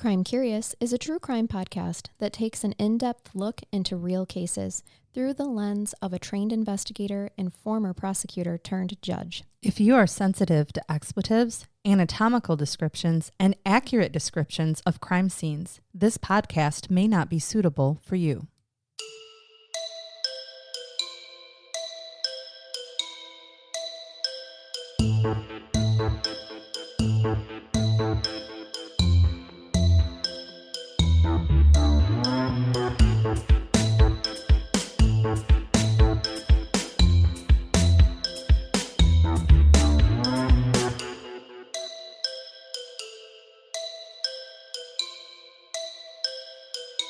Crime Curious is a true crime podcast that takes an in-depth look into real cases through the lens of a trained investigator and former prosecutor turned judge. If you are sensitive to expletives, anatomical descriptions, and accurate descriptions of crime scenes, this podcast may not be suitable for you.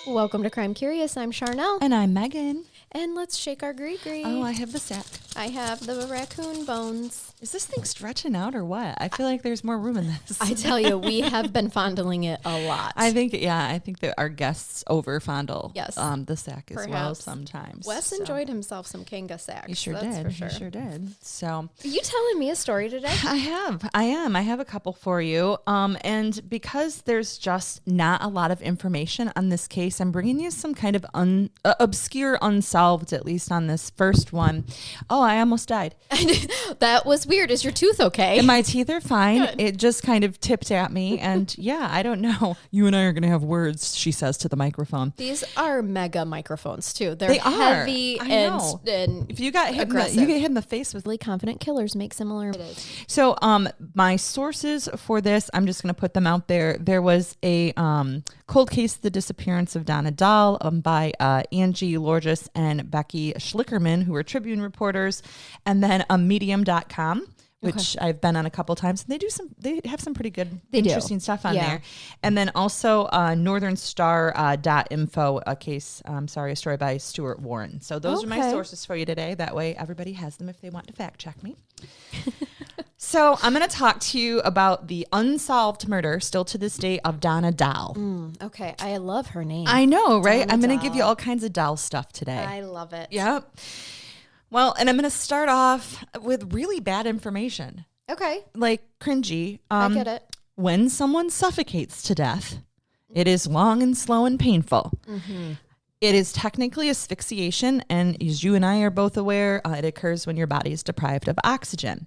Welcome to Crime Curious. I'm Charnell. And I'm Megan. And let's shake our gree-gree. Oh, I have the sack. I have the raccoon bones. Is this thing stretching out or what? I feel like there's more room in this. I tell you, we have been fondling it a lot. I think that our guests over fondle the sack as Perhaps. well sometimes. Wes enjoyed himself some Kanga sacks. He sure that's did. For sure. He sure did. So, are you telling me a story today? I have a couple for you. And because there's just not a lot of information on this case, I'm bringing you some kind of obscure unsolved, at least on this first one. Oh, I almost died. That was weird. Is your tooth okay? And my teeth are fine. Good. It just kind of tipped at me. And yeah, I don't know. You and I are going to have words, she says to the microphone. These are mega microphones too. They're They heavy are. and if you got hit, aggressive. you get hit in the face with. Really confident killers make similar. So, my sources for this, I'm just going to put them out there. There was a cold case, the disappearance of Donna Doll, by Angie Lorgis and Becky Schlickerman, who were Tribune reporters, and then medium.com. Which I've been on a couple times, and they have some pretty good, interesting stuff on there. And then also northernstar.info, a story by Stuart Warren. So those are my sources for you today. That way everybody has them if they want to fact check me. So I'm going to talk to you about the unsolved murder, still to this day, of Donna Doll. Okay, I love her name. I know, right? Donna I'm going Doll. to give you all kinds of Doll stuff today. I love it. Yep. Well, and I'm going to start off with really bad information. Okay. Like cringy. I get it. When someone suffocates to death, it is long and slow and painful. Mm-hmm. It is technically asphyxiation, and as you and I are both aware, it occurs when your body is deprived of oxygen.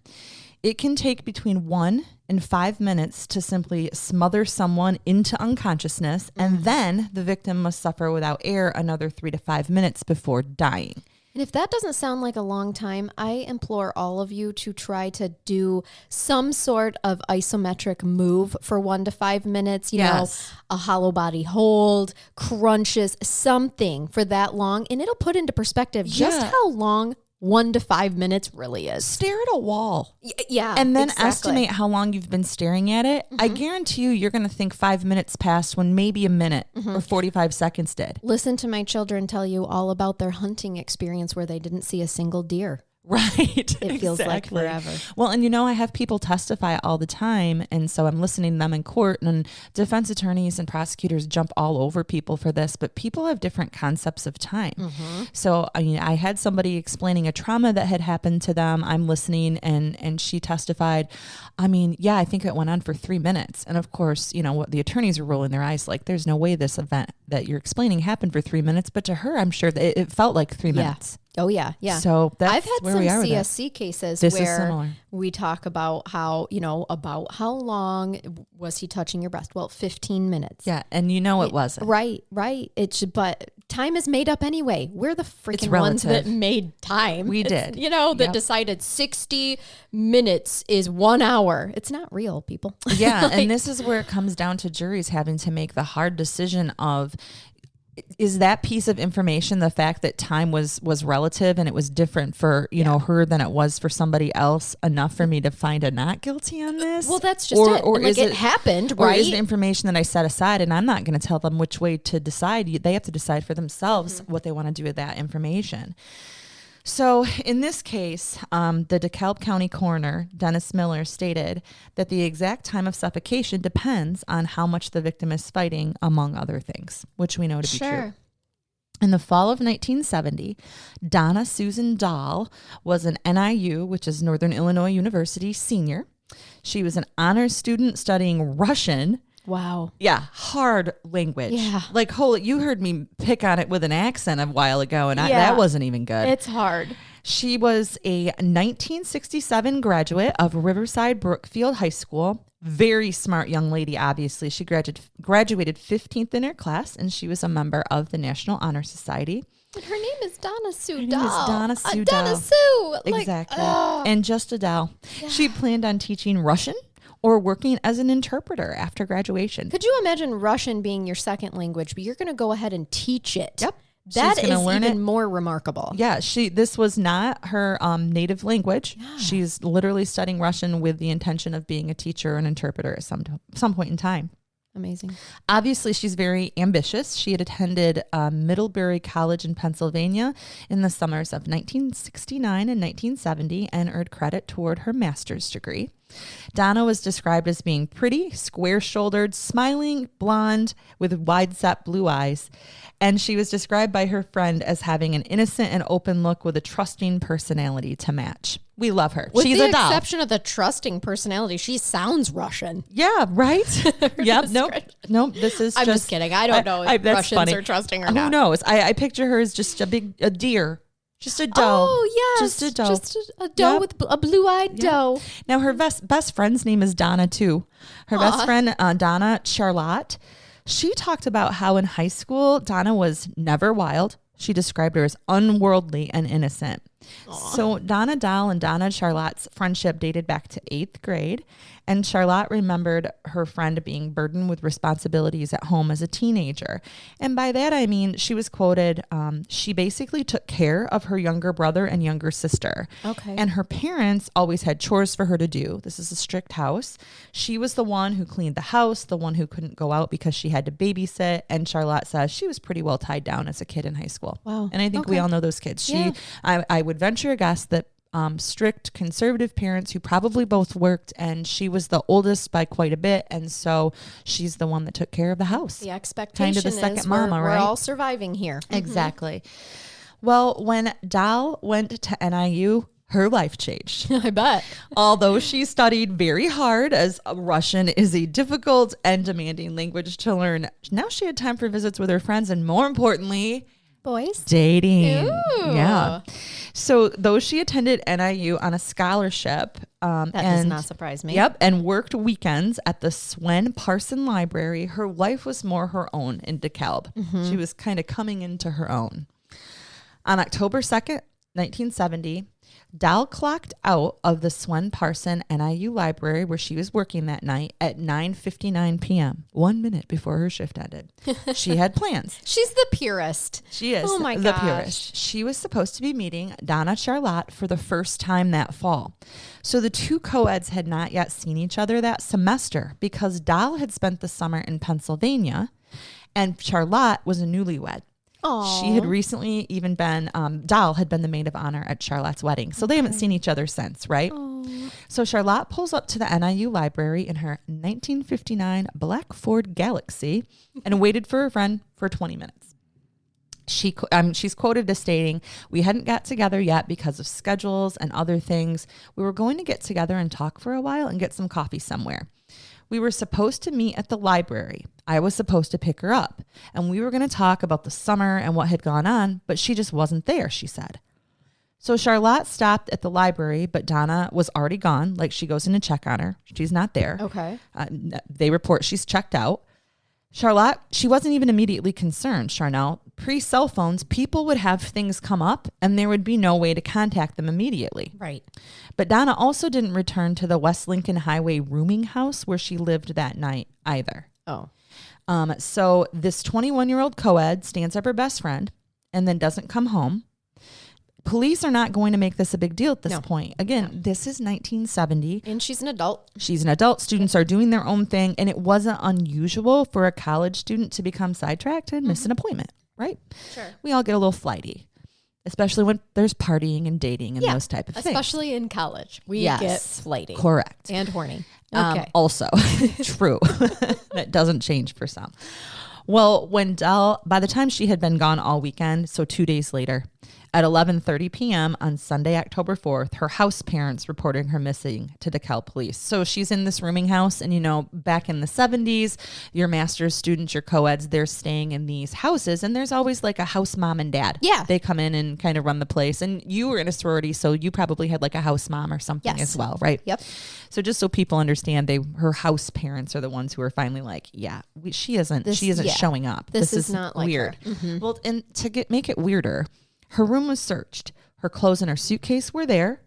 It can take between 1 and 5 minutes to simply smother someone into unconsciousness, and then the victim must suffer without air another 3 to 5 minutes before dying. And if that doesn't sound like a long time, I implore all of you to try to do some sort of isometric move for 1 to 5 minutes, you know, a hollow body hold, crunches, something for that long. And it'll put into perspective just how long 1 to 5 minutes really is. Stare at a wall. Yeah. And then estimate how long you've been staring at it. Mm-hmm. I guarantee you're going to think 5 minutes passed when maybe a minute or 45 seconds did. Listen to my children tell you all about their hunting experience where they didn't see a single deer. Right. It feels like forever. Well, and you know, I have people testify all the time. And so I'm listening to them in court, and defense attorneys and prosecutors jump all over people for this, but people have different concepts of time. Mm-hmm. So, I mean, I had somebody explaining a trauma that had happened to them. I'm listening, and she testified, I mean, yeah, I think it went on for 3 minutes. And of course, you know, what the attorneys are rolling their eyes like, there's no way this event that you're explaining happened for 3 minutes. But to her, I'm sure that it felt like 3 minutes. Oh, yeah. Yeah. So that's I've had where some we are CSC cases this where we talk about how, you know, about how long was he touching your breast? Well, 15 minutes. Yeah. And you know it wasn't. Right. But time is made up anyway. We're the freaking ones that made time. We did. You know, that decided 60 minutes is 1 hour. It's not real, people. Yeah. And this is where it comes down to juries having to make the hard decision of, is that piece of information, the fact that time was relative and it was different for, you know, her than it was for somebody else, enough for me to find a not guilty on this? Well, that's just it. Or is it happened, right? Or is the information that I set aside, and I'm not going to tell them which way to decide. They have to decide for themselves what they want to do with that information. So in this case, the Dekalb County coroner, Dennis Miller, stated that the exact time of suffocation depends on how much the victim is fighting, among other things, which we know to be true. In the fall of 1970, Donna Susan Doll was an NIU, which is Northern Illinois University, senior. She was an honors student studying Russian Wow. Yeah, hard language. Yeah. Like, you heard me pick on it with an accent a while ago, and that wasn't even good. It's hard. She was a 1967 graduate of Riverside Brookfield High School. Very smart young lady, obviously. She graduated 15th in her class, and she was a member of the National Honor Society. And her name is Donna Sue Her Doll. name is Donna Sue Donna Doll. Sue. Exactly. And just a doll. Yeah. She planned on teaching Russian or working as an interpreter after graduation. Could you imagine Russian being your second language, but you're going to go ahead and teach it? Yep. That is even more remarkable. Yeah, this was not her native language. Yeah. She's literally studying Russian with the intention of being a teacher or an interpreter at some point in time. Amazing. Obviously, she's very ambitious. She had attended Middlebury College in Pennsylvania in the summers of 1969 and 1970 and earned credit toward her master's degree. Donna was described as being pretty, square-shouldered, smiling, blonde, with wide-set blue eyes. And she was described by her friend as having an innocent and open look with a trusting personality to match. We love her. She's a doll. With the exception of the trusting personality, she sounds Russian. Yeah, right? Yep. Nope. This is I'm just kidding. I don't know if Russians are trusting or not. Who knows? I picture her as just a deer. Just a doe. Oh, yes. Just a doe. Just a doe with a blue-eyed doe. Now, her best friend's name is Donna, too. Her best friend, Donna Charlotte, she talked about how in high school, Donna was never wild. She described her as unworldly and innocent. Aww. So Donna Doll and Donna Charlotte's friendship dated back to 8th grade. And Charlotte remembered her friend being burdened with responsibilities at home as a teenager. And by that, I mean, she was quoted, she basically took care of her younger brother and younger sister. Okay. And her parents always had chores for her to do. This is a strict house. She was the one who cleaned the house, the one who couldn't go out because she had to babysit. And Charlotte says she was pretty well tied down as a kid in high school. Wow. And I think we all know those kids. I would venture a guess that strict conservative parents who probably both worked, and she was the oldest by quite a bit, and so she's the one that took care of the house. The expectation kind of the second is mama, we're all surviving here. Exactly. Well, when Doll went to NIU, her life changed. I bet. Although she studied very hard, as Russian is a difficult and demanding language to learn, now she had time for visits with her friends, and more importantly, boys dating. Ooh. Yeah. So though she attended NIU on a scholarship, that does not surprise me. Yep. And worked weekends at the Swen Parson Library, her life was more her own in Dekalb. Mm-hmm. She was kind of coming into her own. On October 2nd, 1970, Doll clocked out of the Swen Parson NIU library where she was working that night at 9:59 p.m., 1 minute before her shift ended. She had plans. She's the purist. She is the purist. She was supposed to be meeting Donna Charlotte for the first time that fall. So the two co-eds had not yet seen each other that semester because Doll had spent the summer in Pennsylvania and Charlotte was a newlywed. Aww. She had recently even been, Doll had been the maid of honor at Charlotte's wedding. So they haven't seen each other since, right? Aww. So Charlotte pulls up to the NIU library in her 1959 black Ford Galaxy and waited for her friend for 20 minutes. She's quoted as stating, "We hadn't got together yet because of schedules and other things. We were going to get together and talk for a while and get some coffee somewhere. We were supposed to meet at the library. I was supposed to pick her up, and we were going to talk about the summer and what had gone on, but she just wasn't there," she said. So Charlotte stopped at the library, but Donna was already gone. Like, she goes in to check on her. She's not there. Okay. They report she's checked out. Charlotte, she wasn't even immediately concerned, Charnell. Pre-cell phones, people would have things come up and there would be no way to contact them immediately. Right. But Donna also didn't return to the West Lincoln Highway rooming house where she lived that night either. Oh. So this 21-year-old co-ed stands up her best friend and then doesn't come home. Police are not going to make this a big deal at this point. Again, this is 1970. And she's an adult. She's an adult. Students are doing their own thing. And it wasn't unusual for a college student to become sidetracked and miss an appointment, right? Sure. We all get a little flighty, especially when there's partying and dating and those type of things. Especially in college. We get flighty. Correct. And horny. Okay. Also, true. That doesn't change for some. Well, when Doll, by the time she had been gone all weekend, so 2 days later, at 11:30 p.m. on Sunday, October 4th, her house parents reporting her missing to Dekalb police. So she's in this rooming house, and back in the 70s, your master's students, your co-eds, they're staying in these houses, and there's always like a house mom and dad. Yeah. They come in and kind of run the place, and you were in a sorority, so you probably had like a house mom or something as well, right? Yep. So just so people understand, her house parents are the ones who are finally like, she isn't showing up. This is not like weird. Mm-hmm. Well, and to make it weirder, her room was searched. Her clothes and her suitcase were there.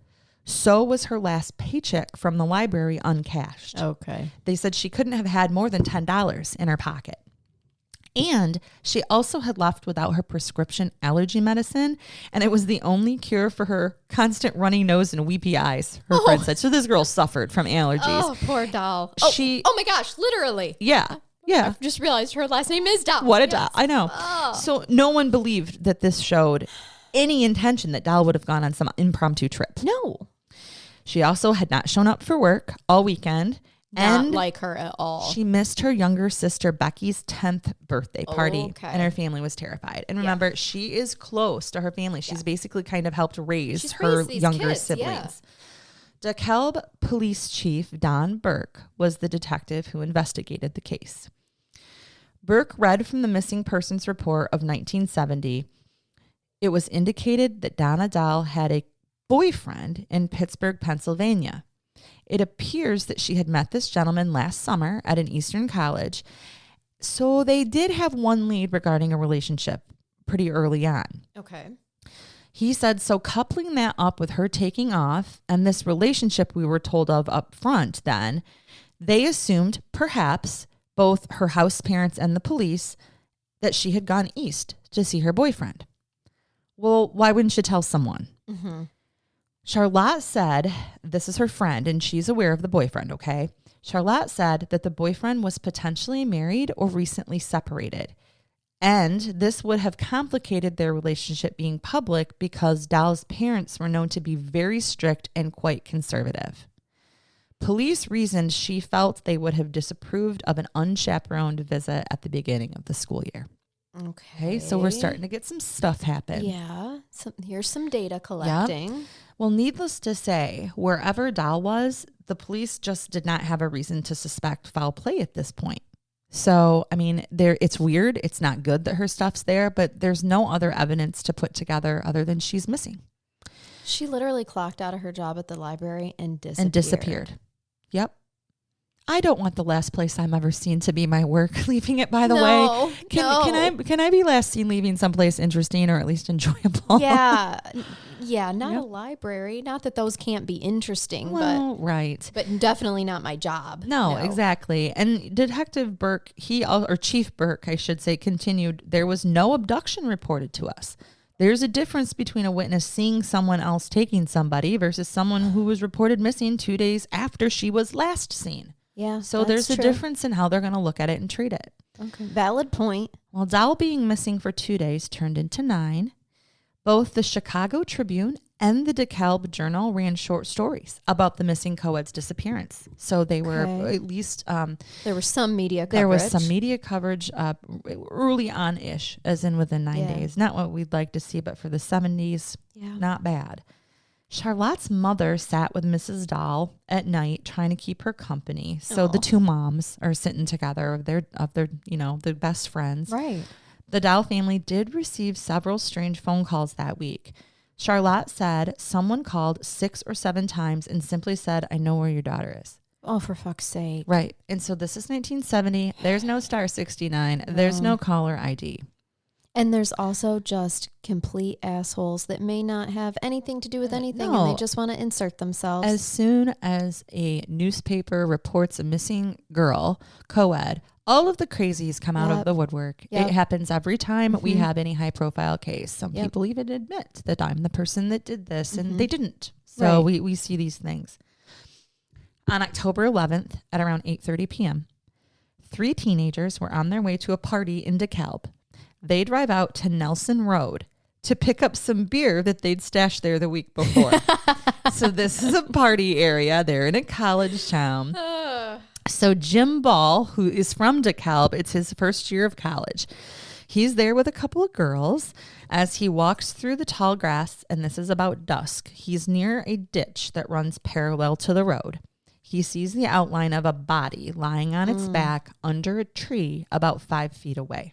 So was her last paycheck from the library uncashed. Okay. They said she couldn't have had more than $10 in her pocket. And she also had left without her prescription allergy medicine, and it was the only cure for her constant runny nose and weepy eyes, her friend said. So this girl suffered from allergies. Oh, poor Doll. Oh my gosh, literally. Yeah. I just realized her last name is Doll. What a Doll. I know. Oh. So no one believed that this showed any intention that Doll would have gone on some impromptu trip. No. She also had not shown up for work all weekend. Not like her at all. She missed her younger sister Becky's 10th birthday party, and her family was terrified. And remember, she is close to her family. She's basically kind of helped raise her younger siblings. Yeah. Dekalb Police Chief Don Burke was the detective who investigated the case. Burke read from the missing persons report of 1970. It was indicated that Donna Doll had a boyfriend in Pittsburgh, Pennsylvania. It appears that she had met this gentleman last summer at an Eastern college. So they did have one lead regarding a relationship pretty early on. Okay. He said, so coupling that up with her taking off and this relationship we were told of up front then, they assumed perhaps both her house parents and the police that she had gone east to see her boyfriend. Well, why wouldn't you tell someone? Mm-hmm. Charlotte said, this is her friend, and she's aware of the boyfriend, okay? Charlotte said that the boyfriend was potentially married or recently separated. And this would have complicated their relationship being public because Doll's parents were known to be very strict and quite conservative. Police reasoned she felt they would have disapproved of an unchaperoned visit at the beginning of the school year. Okay, so we're starting to get some stuff happen. Yeah, here's some data collecting. Yep. Well, needless to say, wherever Doll was, the police just did not have a reason to suspect foul play at this point. So, I mean, it's weird. It's not good that her stuff's there, but there's no other evidence to put together other than she's missing. She literally clocked out of her job at the library and disappeared. Yep. I don't want the last place I'm ever seen to be my work. Leaving it, by the way. Can I be last seen leaving someplace interesting or at least enjoyable? Yeah. Yeah, not a library. Not that those can't be interesting, right. But definitely not my job. No, exactly. And Detective Burke, Chief Burke, I should say, continued, there was no abduction reported to us. There's a difference between a witness seeing someone else taking somebody versus someone who was reported missing 2 days after she was last seen. Yeah. So there's a difference in how they're going to look at it and treat it. Okay. Valid point. Well, Doll being missing for 2 days turned into 9. Both the Chicago Tribune and the Dekalb Journal ran short stories about the missing co-ed's disappearance. So they were at least... there was some media coverage. There was some media coverage early on-ish, as in within 9 days. Not what we'd like to see, but for the 70s, not bad. Charlotte's mother sat with Mrs. Doll at night trying to keep her company. So the two moms are sitting together of their their best friends. Right. The Doll family did receive several strange phone calls that week. Charlotte said someone called 6 or 7 times and simply said, I know where your daughter is. Oh, for fuck's sake. Right. And so this is 1970. There's no star 69. No. There's no caller ID. And there's also just complete assholes that may not have anything to do with anything and they just want to insert themselves. As soon as a newspaper reports a missing girl, co-ed, all of the crazies come out of the woodwork. It happens every time we have any high profile case. Some people even admit that I'm the person that did this and they didn't. So we see these things. On October 11th at around 8:30 p.m., 3 teenagers were on their way to a party in Dekalb. They drive out to Nelson Road to pick up some beer that they'd stashed there the week before. So this is a party area. They're in a college town. So Jim Ball, who is from Dekalb, it's his first year of college. He's there with a couple of girls as he walks through the tall grass, and this is about dusk. He's near a ditch that runs parallel to the road. He sees the outline of a body lying on its back under a tree about 5 feet away.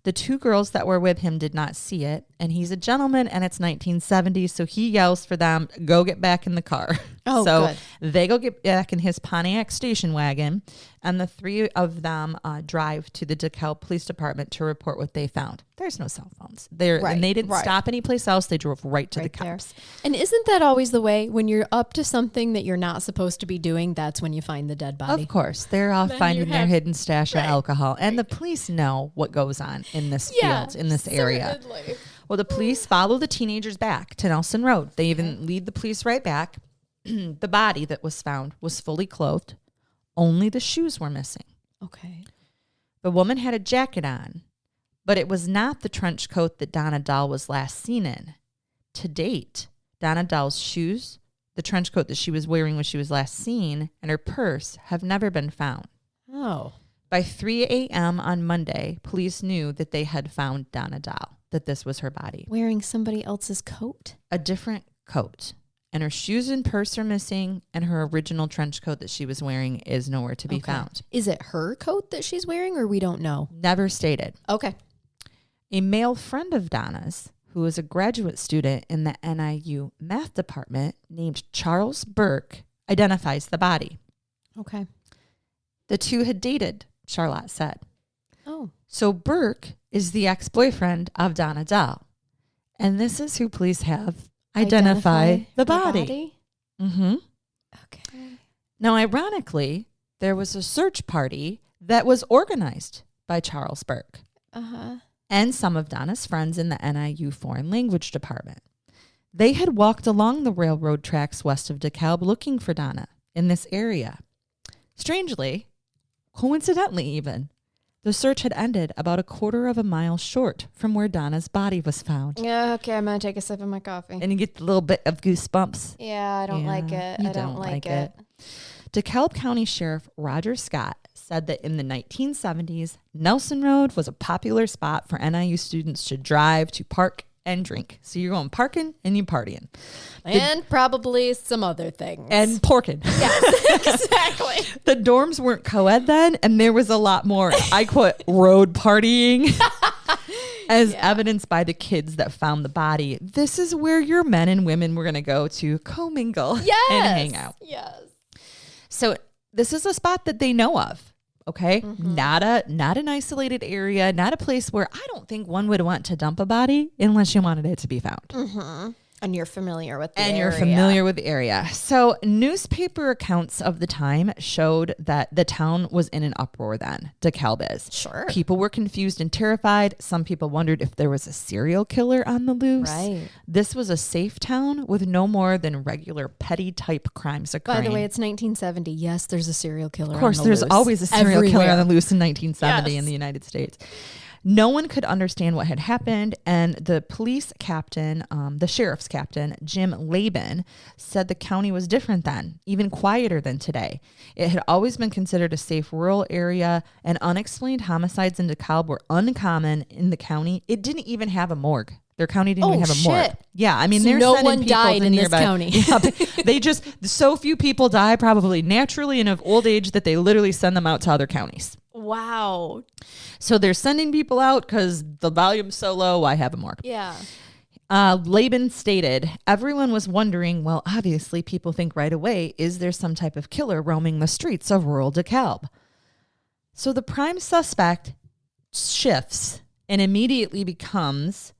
The two girls that were with him did not see it, and he's a gentleman, and it's 1970, so he yells for them, go get back in the car. Oh, so good. they go get back in his Pontiac station wagon, and the three of them drive to the Dekalb Police Department to report what they found. There's no cell phones. And they didn't stop anyplace else. They drove right to the cops. There. And isn't that always the way? When you're up to something that you're not supposed to be doing, that's when you find the dead body. Of course. They're off finding their hidden stash of alcohol. And the police know what goes on in this field, in this area. Certainly. Well, the police follow the teenagers back to Nelson Road. They even lead the police right back. The body that was found was fully clothed. Only the shoes were missing. Okay. The woman had a jacket on, but it was not the trench coat that Donna Doll was last seen in. To date, Donna Doll's shoes, the trench coat that she was wearing when she was last seen, and her purse have never been found. Oh. By 3 a.m. on Monday, police knew that they had found Donna Doll, that this was her body. Wearing somebody else's coat? A different coat. And her shoes and purse are missing, and her original trench coat that she was wearing is nowhere to be found. Is it her coat that she's wearing, or we don't know? Never stated. Okay. A male friend of Donna's, who was a graduate student in the NIU math department named Charles Burke, identifies the body. Okay. The two had dated, Charlotte said. Oh. So Burke is the ex-boyfriend of Donna Doll. And this is who police have identify the body. Mm-hmm. Okay. Now, ironically, there was a search party that was organized by Charles Burke and some of Donna's friends in the NIU Foreign Language Department. They had walked along the railroad tracks west of Dekalb looking for Donna in this area. Strangely, coincidentally even, the search had ended about a quarter of a mile short from where Donna's body was found. Yeah, okay, I'm going to take a sip of my coffee. And you get a little bit of goosebumps. Yeah, I don't like it. I don't like it. DeKalb County Sheriff Roger Scott said that in the 1970s, Nelson Road was a popular spot for NIU students to drive, to park, and drink. So you're going parking and you're partying. And probably some other things. And porking. Yes, exactly. The dorms weren't co-ed then, and there was a lot more, I quote, road partying. As evidenced by the kids that found the body. This is where your men and women were going to go to commingle and hang out. Yes. So this is a spot that they know of. Okay. Mm-hmm. Not an isolated area, not a place where I don't think one would want to dump a body unless you wanted it to be found. Mm-hmm. And you're familiar with the area. And you're familiar with the area. So newspaper accounts of the time showed that the town was in an uproar then. DeKalb is. Sure. People were confused and terrified. Some people wondered if there was a serial killer on the loose. Right. This was a safe town with no more than regular petty type crimes occurring. By the way, it's 1970. Yes, there's a serial killer on the loose. Of course, there's always a serial killer on the loose in 1970 Yes. in the United States. No one could understand what had happened, and the police captain, the sheriff's captain, Jim Laban, said the county was different then, even quieter than today. It had always been considered a safe rural area, and unexplained homicides in DeKalb were uncommon in the county. It didn't even have a morgue. Their county didn't even have a morgue. Yeah, I mean, so they're no sending one people died to in nearby. this county. Yeah, they just, so few people die probably naturally and of old age that they literally send them out to other counties. Wow. So they're sending people out because the volume's so low, why have a morgue? Yeah. Laban stated, everyone was wondering, well, obviously people think right away, is there some type of killer roaming the streets of rural DeKalb? So the prime suspect shifts and immediately becomes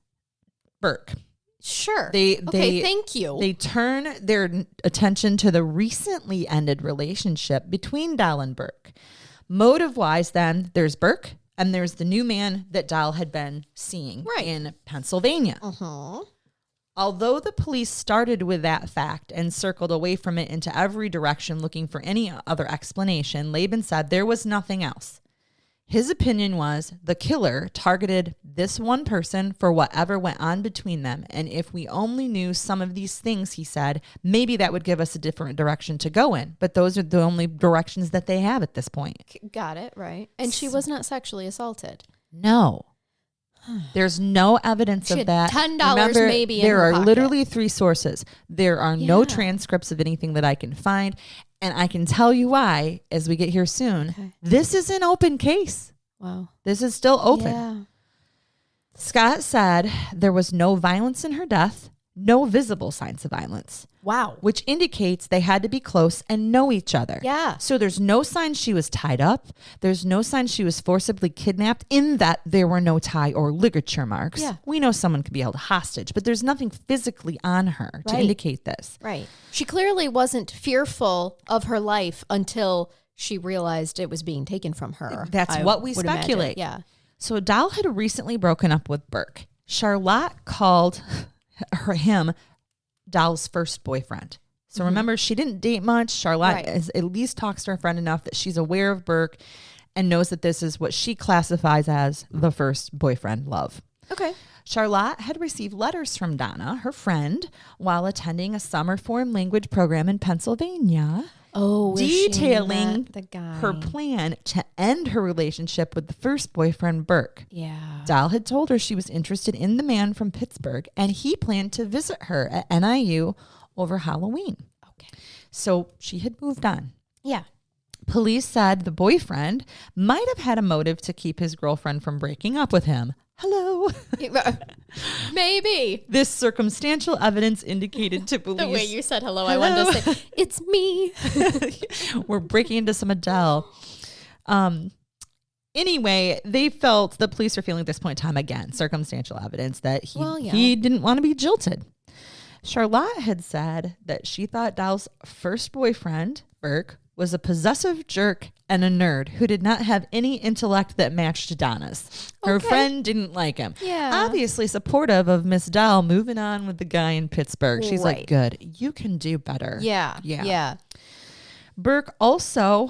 Burke. Sure. Okay, thank you. They turn their attention to the recently ended relationship between Doll and Burke. Motive-wise, then, there's Burke, and there's the new man that Doll had been seeing in Pennsylvania. Uh-huh. Although the police started with that fact and circled away from it into every direction looking for any other explanation, Laban said there was nothing else. His opinion was the killer targeted this one person for whatever went on between them. And if we only knew some of these things, he said, maybe that would give us a different direction to go in. But those are the only directions that they have at this point. Got it, right. And she was not sexually assaulted. No. There's no evidence of that. $10 Remember, maybe in there her are pocket. literally 3 sources. There are no transcripts of anything that I can find. And I can tell you why, as we get here soon. Okay. This is an open case. Wow. This is still open. Yeah. Scott said there was no violence in her death, no visible signs of violence. Wow. Which indicates they had to be close and know each other. Yeah. So there's no sign she was tied up. There's no sign she was forcibly kidnapped, in that there were no tie or ligature marks. Yeah. We know someone could be held hostage, but there's nothing physically on her to indicate this. Right. She clearly wasn't fearful of her life until she realized it was being taken from her. That's what we speculate. Imagine. Yeah. So Doll had recently broken up with Burke. Charlotte called him Doll's first boyfriend. So remember, she didn't date much. Charlotte at least talks to her friend enough that she's aware of Burke and knows that this is what she classifies as the first boyfriend love. Okay. Charlotte had received letters from Donna, her friend, while attending a summer foreign language program in Pennsylvania. Oh, detailing her plan to end her relationship with the first boyfriend, Burke. Yeah. Doll had told her she was interested in the man from Pittsburgh, and he planned to visit her at NIU over Halloween. Okay. So she had moved on. Yeah. Police said the boyfriend might have had a motive to keep his girlfriend from breaking up with him. Hello. Maybe. This circumstantial evidence indicated to police. The way you said hello. I wanted to say, it's me. We're breaking into some Adele. Anyway, the police are feeling at this point in time, again, circumstantial evidence that he didn't want to be jilted. Charlotte had said that she thought Doll's first boyfriend, Burke, was a possessive jerk and a nerd who did not have any intellect that matched Donna's. Her friend didn't like him. Yeah. Obviously supportive of Miss Doll moving on with the guy in Pittsburgh. She's like, good, you can do better. Yeah. Burke also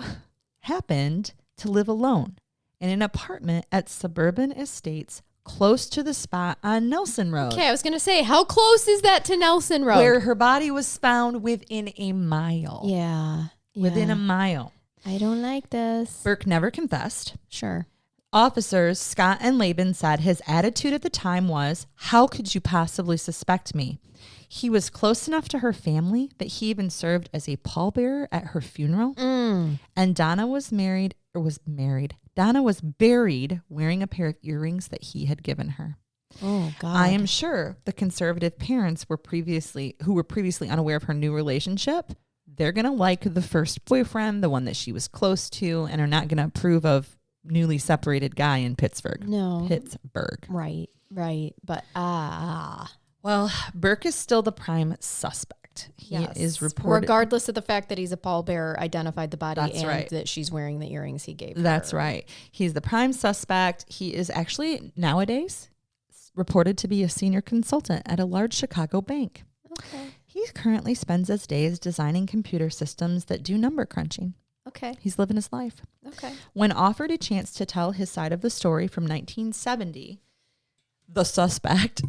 happened to live alone in an apartment at Suburban Estates close to the spot on Nelson Road. Okay, I was going to say, how close is that to Nelson Road? Where her body was found within a mile. Yeah. Within a mile. I don't like this. Burke never confessed. Sure. Officers Scott and Laban said his attitude at the time was, how could you possibly suspect me? He was close enough to her family that he even served as a pallbearer at her funeral. And Donna was Donna was buried wearing a pair of earrings that he had given her. Oh, God. I am sure the conservative parents who were previously unaware of her new relationship, they're going to like the first boyfriend, the one that she was close to, and are not going to approve of newly separated guy in Pittsburgh. No. Pittsburgh. Right. But, Well, Burke is still the prime suspect. He is reported. Regardless of the fact that he's a pallbearer, identified the body, That's that she's wearing the earrings he gave her. That's right. He's the prime suspect. He is actually, nowadays, reported to be a senior consultant at a large Chicago bank. Okay. He currently spends his days designing computer systems that do number crunching. Okay. He's living his life. Okay. When offered a chance to tell his side of the story from 1970, the suspect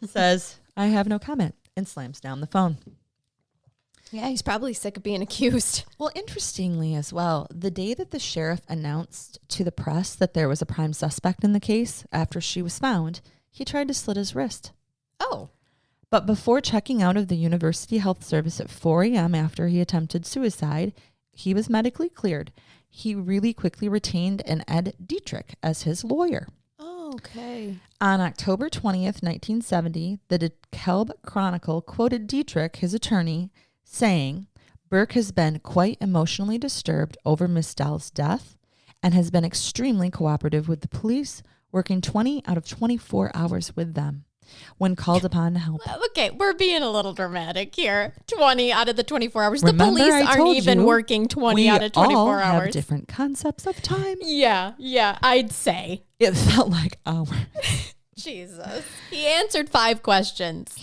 says, I have no comment, and slams down the phone. Yeah, he's probably sick of being accused. Well, interestingly as well, the day that the sheriff announced to the press that there was a prime suspect in the case after she was found, he tried to slit his wrist. Oh. But before checking out of the University Health Service at 4 a.m. after he attempted suicide, he was medically cleared. He really quickly retained an Ed Dietrich as his lawyer. Oh, okay. On October 20th, 1970, the Dekalb Chronicle quoted Dietrich, his attorney, saying, Burke has been quite emotionally disturbed over Miss Doll's death and has been extremely cooperative with the police, working 20 out of 24 hours with them when called upon to help. Okay, we're being a little dramatic here. 20 out of the 24 hours. Remember, the police aren't even working 20 out of 24 all hours. Have different concepts of time. Yeah, I'd say. It felt like hours. Jesus. He answered 5 questions.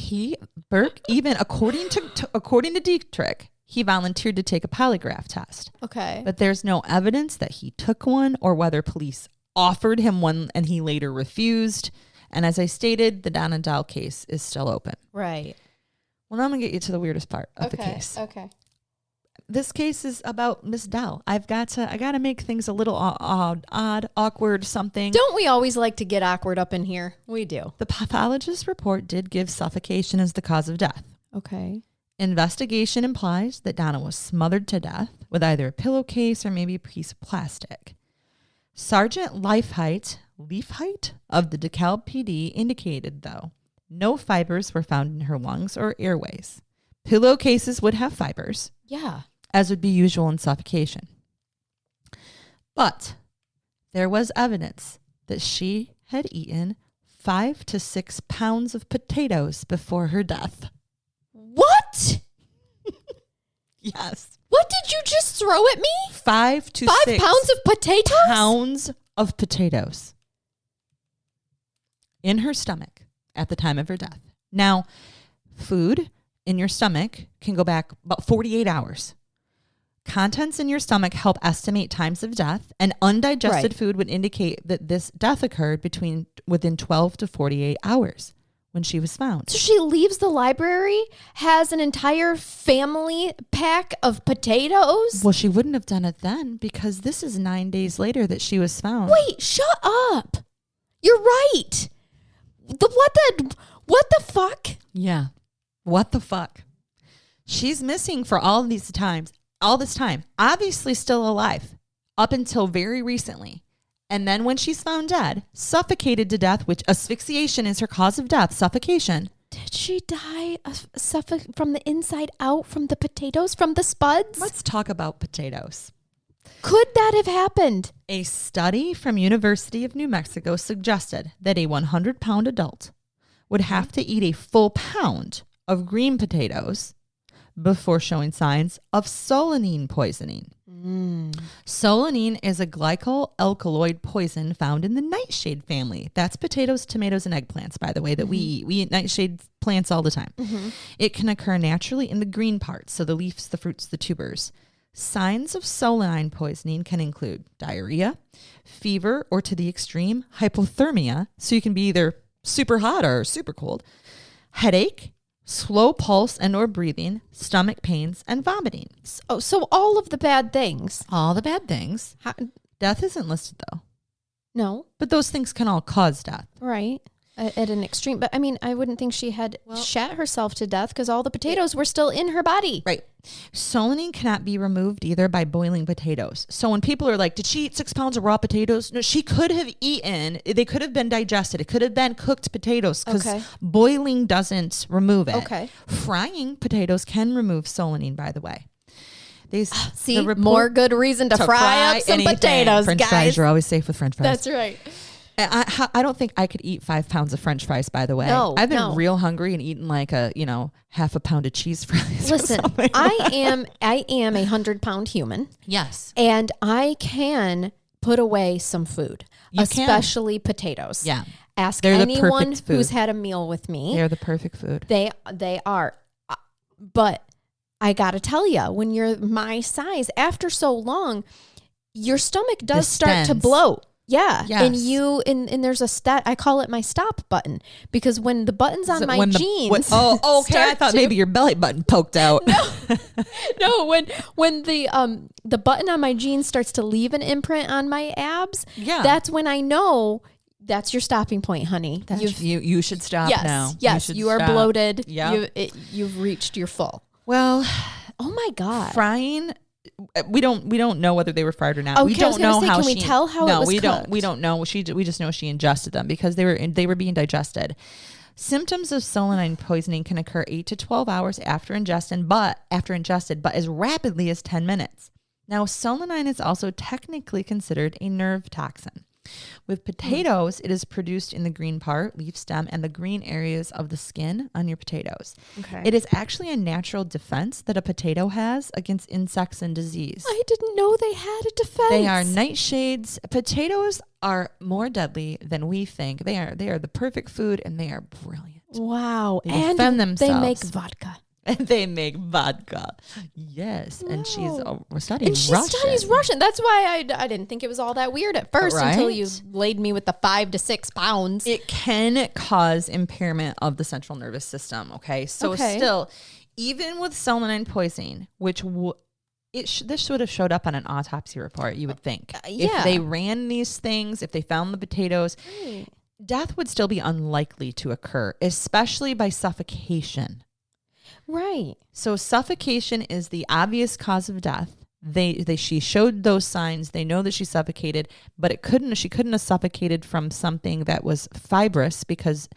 Burke, even according to Dietrich, he volunteered to take a polygraph test. Okay. But there's no evidence that he took one or whether police offered him one and he later refused. And as I stated, the Donna Doll case is still open. Right. Well, now I'm going to get you to the weirdest part of the case. Okay. this case is about Miss Doll. I got to make things a little odd, awkward, something. Don't we always like to get awkward up in here? We do. The pathologist's report did give suffocation as the cause of death. Okay. Investigation implies that Donna was smothered to death with either a pillowcase or maybe a piece of plastic. Sergeant Leafheit of the Dekalb PD indicated, though, no fibers were found in her lungs or airways. Pillowcases would have fibers. Yeah. As would be usual in suffocation. But there was evidence that she had eaten 5 to 6 pounds of potatoes before her death. What? Yes. What did you just throw at me? 5 to 6 pounds of potatoes? Pounds of potatoes in her stomach at the time of her death. Now, food in your stomach can go back about 48 hours. Contents in your stomach help estimate times of death, and undigested food would indicate that this death occurred within 12 to 48 hours when she was found. So she leaves the library, has an entire family pack of potatoes? Well, she wouldn't have done it then because this is 9 days later that she was found. Wait, shut up. You're right. What the fuck? Yeah. What the fuck? She's missing for all this time, obviously still alive up until very recently. And then when she's found dead, suffocated to death, which asphyxiation is her cause of death, suffocation. Did she die from the inside out, from the potatoes, from the spuds? Let's talk about potatoes. Could that have happened? A study from University of New Mexico suggested that a 100-pound adult would have to eat a full pound of green potatoes before showing signs of solanine poisoning. Solanine is a glycoalkaloid poison found in the nightshade family. That's potatoes, tomatoes, and eggplants, by the way, that we eat. We eat nightshade plants all the time. It can occur naturally in the green parts, so the leaves, the fruits, the tubers. Signs of solanine poisoning can include diarrhea, fever, or to the extreme, hypothermia, so you can be either super hot or super cold, headache, slow pulse and or breathing, stomach pains, and vomiting. So all of the bad things. All the bad things. Death isn't listed, though. No. But those things can all cause death. Right. At an extreme. But I mean, I wouldn't think she had shat herself to death because all the potatoes were still in her body. Right. Solanine cannot be removed either by boiling potatoes. So when people are like, did she eat 6 pounds of raw potatoes? No, she could have eaten, they could have been digested. It could have been cooked potatoes because boiling doesn't remove it. Okay. Frying potatoes can remove solanine, by the way. See, more good reason to fry up some potatoes, French guys. fries are always safe with French fries. That's right. I don't think I could eat 5 pounds of French fries, by the way. No, I've been real hungry and eaten like half a pound of cheese fries. Listen, I am a 100-pound human. Yes. And I can put away some food, especially potatoes. Yeah. Ask They're anyone who's had a meal with me. They're the perfect food. They are. But I got to tell you, when you're my size, after so long, your stomach does start to bloat. Yeah. Yes. And there's a stat, I call it my stop button, because when the buttons on my jeans. Okay. I thought maybe your belly button poked out. No, when the button on my jeans starts to leave an imprint on my abs, that's when I know that's your stopping point, honey. You should stop now. Yes, you are bloated. You've reached your full. Well, oh my God. Frying. We don't know whether they were fried or not. Okay, we don't know how. Can we tell how it was cooked? We don't know. We just know she ingested them because they were being digested. Symptoms of solanine poisoning can occur 8 to 12 hours after ingested, but as rapidly as 10 minutes. Now, solanine is also technically considered a nerve toxin. With potatoes, it is produced in the green part, leaf stem, and the green areas of the skin on your potatoes. Okay. It is actually a natural defense that a potato has against insects and disease. I didn't know they had a defense. They are nightshades. Potatoes are more deadly than we think. They are the perfect food, and they are brilliant. Wow. They defend themselves. They make vodka. And they make vodka. Yes. Wow. And she's studying Russian. And she studies Russian. That's why I didn't think it was all that weird at first until you laid me with the 5 to 6 pounds. It can cause impairment of the central nervous system. Okay. So still, even with solanine poisoning, which This should have showed up on an autopsy report, you would think. Yeah. If they ran these things, if they found the potatoes, death would still be unlikely to occur, especially by suffocation. Right. So suffocation is the obvious cause of death. She showed those signs. They know that she suffocated, but she couldn't have suffocated from something that was fibrous because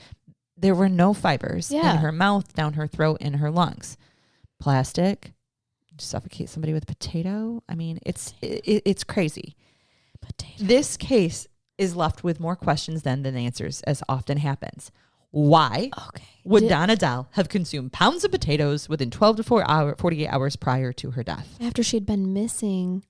there were no fibers in her mouth, down her throat, in her lungs. Plastic, suffocate somebody with a potato. I mean, it's crazy. Potato. This case is left with more questions than answers, as often happens. Why would Donna Doll have consumed pounds of potatoes within 12 to 48 hours prior to her death? After she'd been missing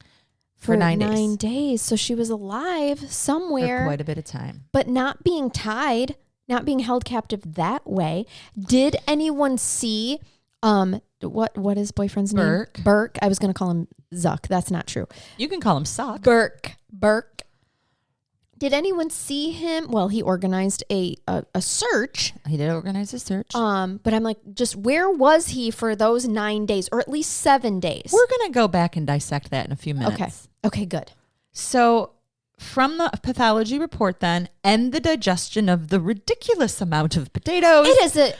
for 9 days. So she was alive somewhere. For quite a bit of time. But not being tied, not being held captive that way. Did anyone see, what is boyfriend's name? Burke. I was going to call him Zuck. That's not true. You can call him Suck. Burke. Did anyone see him? Well, he organized a search. He did organize a search. But I'm like, just where was he for those 9 days, or at least 7 days? We're going to go back and dissect that in a few minutes. Okay, good. So from the pathology report then, and the digestion of the ridiculous amount of potatoes. It is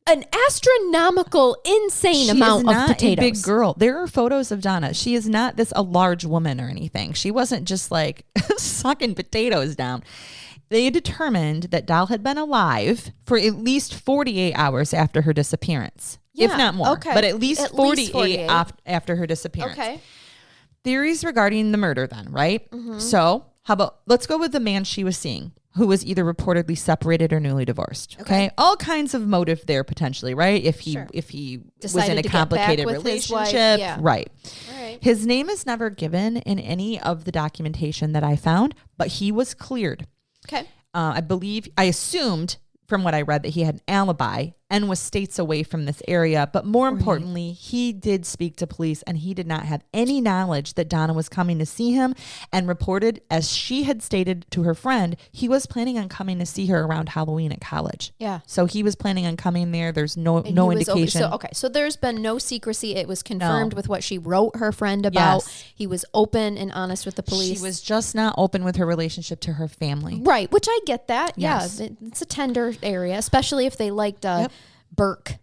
an astronomical, insane amount of potatoes. She is not a big girl. There are photos of Donna. She is not a large woman or anything. She wasn't just like sucking potatoes down. They determined that Doll had been alive for at least 48 hours after her disappearance, if not more. Okay. But at least 48 after her disappearance. Okay. Theories regarding the murder then, right? Mm-hmm. So let's go with the man she was seeing, who was either reportedly separated or newly divorced. Okay. All kinds of motive there potentially, right? If he decided was in a complicated relationship. Yeah. Right. All right. His name is never given in any of the documentation that I found, but he was cleared. Okay. I assumed from what I read that he had an alibi and was states away from this area. But more importantly, he did speak to police, and he did not have any knowledge that Donna was coming to see him, and reported, as she had stated to her friend, he was planning on coming to see her around Halloween at college. Yeah. So he was planning on coming there. There's no indication. So there's been no secrecy. It was confirmed with what she wrote her friend about. Yes. He was open and honest with the police. She was just not open with her relationship to her family. Right, which I get that. Yes. Yeah, it's a tender area, especially if they liked Burke.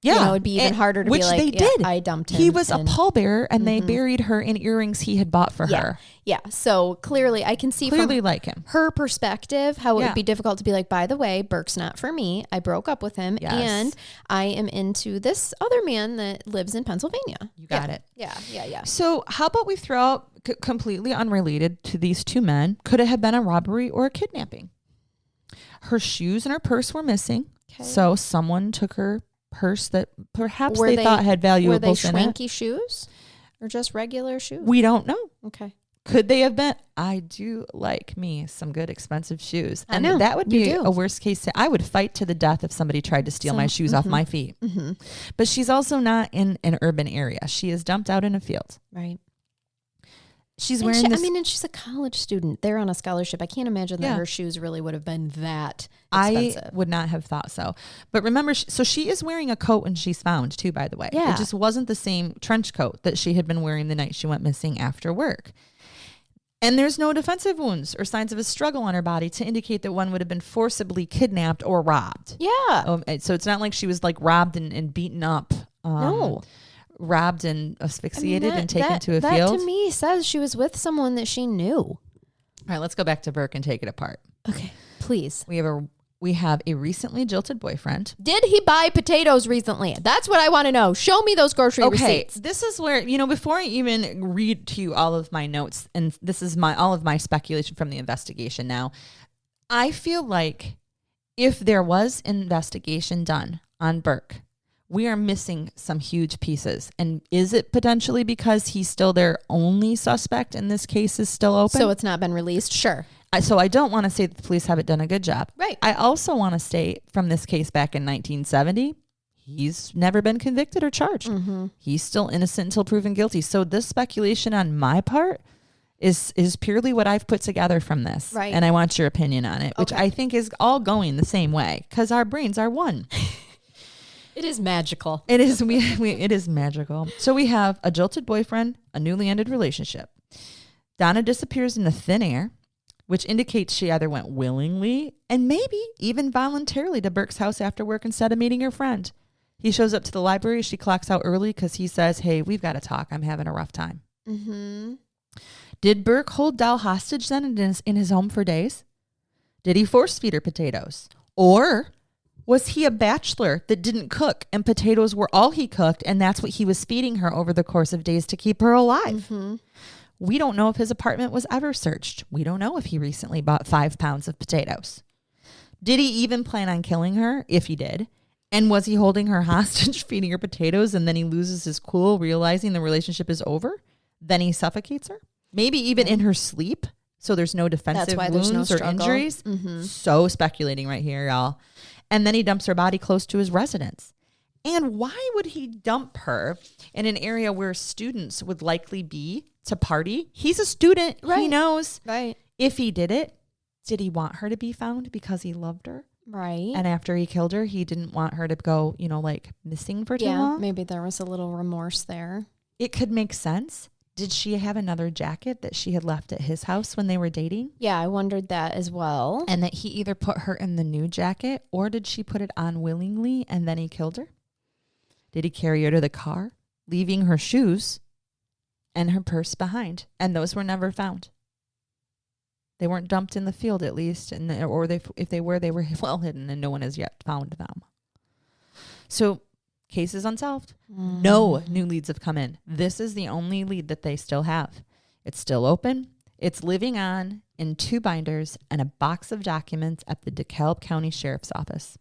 Yeah. It'd be even harder to be like, they did. I dumped him. He was a pallbearer, and they buried her in earrings he had bought for her. Yeah. So clearly I can see from like him. Her perspective how it would be difficult to be like, by the way, Burke's not for me. I broke up with him, and I am into this other man that lives in Pennsylvania. You got it. Yeah. So how about we throw out completely unrelated to these two men? Could it have been a robbery or a kidnapping? Her shoes and her purse were missing. Okay. So someone took her purse that perhaps they thought had valuables in it. Were they swanky shoes or just regular shoes? We don't know. Okay. Could they have been? I do like me some good expensive shoes. And that would be a worst case. I would fight to the death if somebody tried to steal my shoes off my feet. Mm-hmm. But she's also not in an urban area. She is dumped out in a field. Right. She's wearing and she's a college student. They're on a scholarship. I can't imagine that her shoes really would have been that expensive. I would not have thought so. But remember, so she is wearing a coat when she's found too, by the way. Yeah. It just wasn't the same trench coat that she had been wearing the night she went missing after work. And there's no defensive wounds or signs of a struggle on her body to indicate that one would have been forcibly kidnapped or robbed. Yeah. So it's not like she was like robbed and beaten up. No. Robbed and asphyxiated and taken to a field. That to me says she was with someone that she knew. All right, let's go back to Burke and take it apart. Okay, please. We have a recently jilted boyfriend. Did he buy potatoes recently? That's what I want to know. Show me those grocery receipts. This is where, before I even read to you all of my notes, and this is all of my speculation from the investigation now, I feel like if there was investigation done on Burke, we are missing some huge pieces. And is it potentially because he's still their only suspect and this case is still open? So it's not been released? Sure. So I don't want to say that the police haven't done a good job. Right. I also want to state from this case back in 1970, he's never been convicted or charged. Mm-hmm. He's still innocent until proven guilty. So this speculation on my part is purely what I've put together from this. Right. And I want your opinion on it, which I think is all going the same way because our brains are one. It is magical. It is. It is magical. So we have a jilted boyfriend, a newly ended relationship. Donna disappears into thin air, which indicates she either went willingly and maybe even voluntarily to Burke's house after work instead of meeting her friend. He shows up to the library. She clocks out early because he says, hey, we've got to talk. I'm having a rough time. Mm-hmm. Did Burke hold Doll hostage then in his home for days? Did he force feed her potatoes? Or was he a bachelor that didn't cook and potatoes were all he cooked and that's what he was feeding her over the course of days to keep her alive? Mm-hmm. We don't know if his apartment was ever searched. We don't know if he recently bought 5 pounds of potatoes. Did he even plan on killing her? If he did. And was he holding her hostage, feeding her potatoes, and then he loses his cool, realizing the relationship is over? Then he suffocates her? Maybe even in her sleep, so there's no defensive wounds or injuries. Mm-hmm. So speculating right here, y'all. And then he dumps her body close to his residence. And why would he dump her in an area where students would likely be to party? He's a student. Right. He knows. Right. If he did it, did he want her to be found because he loved her? Right. And after he killed her, he didn't want her to go, like missing for too long. Maybe there was a little remorse there. It could make sense. Did she have another jacket that she had left at his house when they were dating? Yeah, I wondered that as well. And that he either put her in the new jacket or did she put it on willingly and then he killed her? Did he carry her to the car, leaving her shoes and her purse behind? And those were never found. They weren't dumped in the field, at least, if they were well hidden, and no one has yet found them. So, case is unsolved. No new leads have come in. This is the only lead that they still have. It's still open. It's living on in 2 binders and a box of documents at the Dekalb County Sheriff's Office.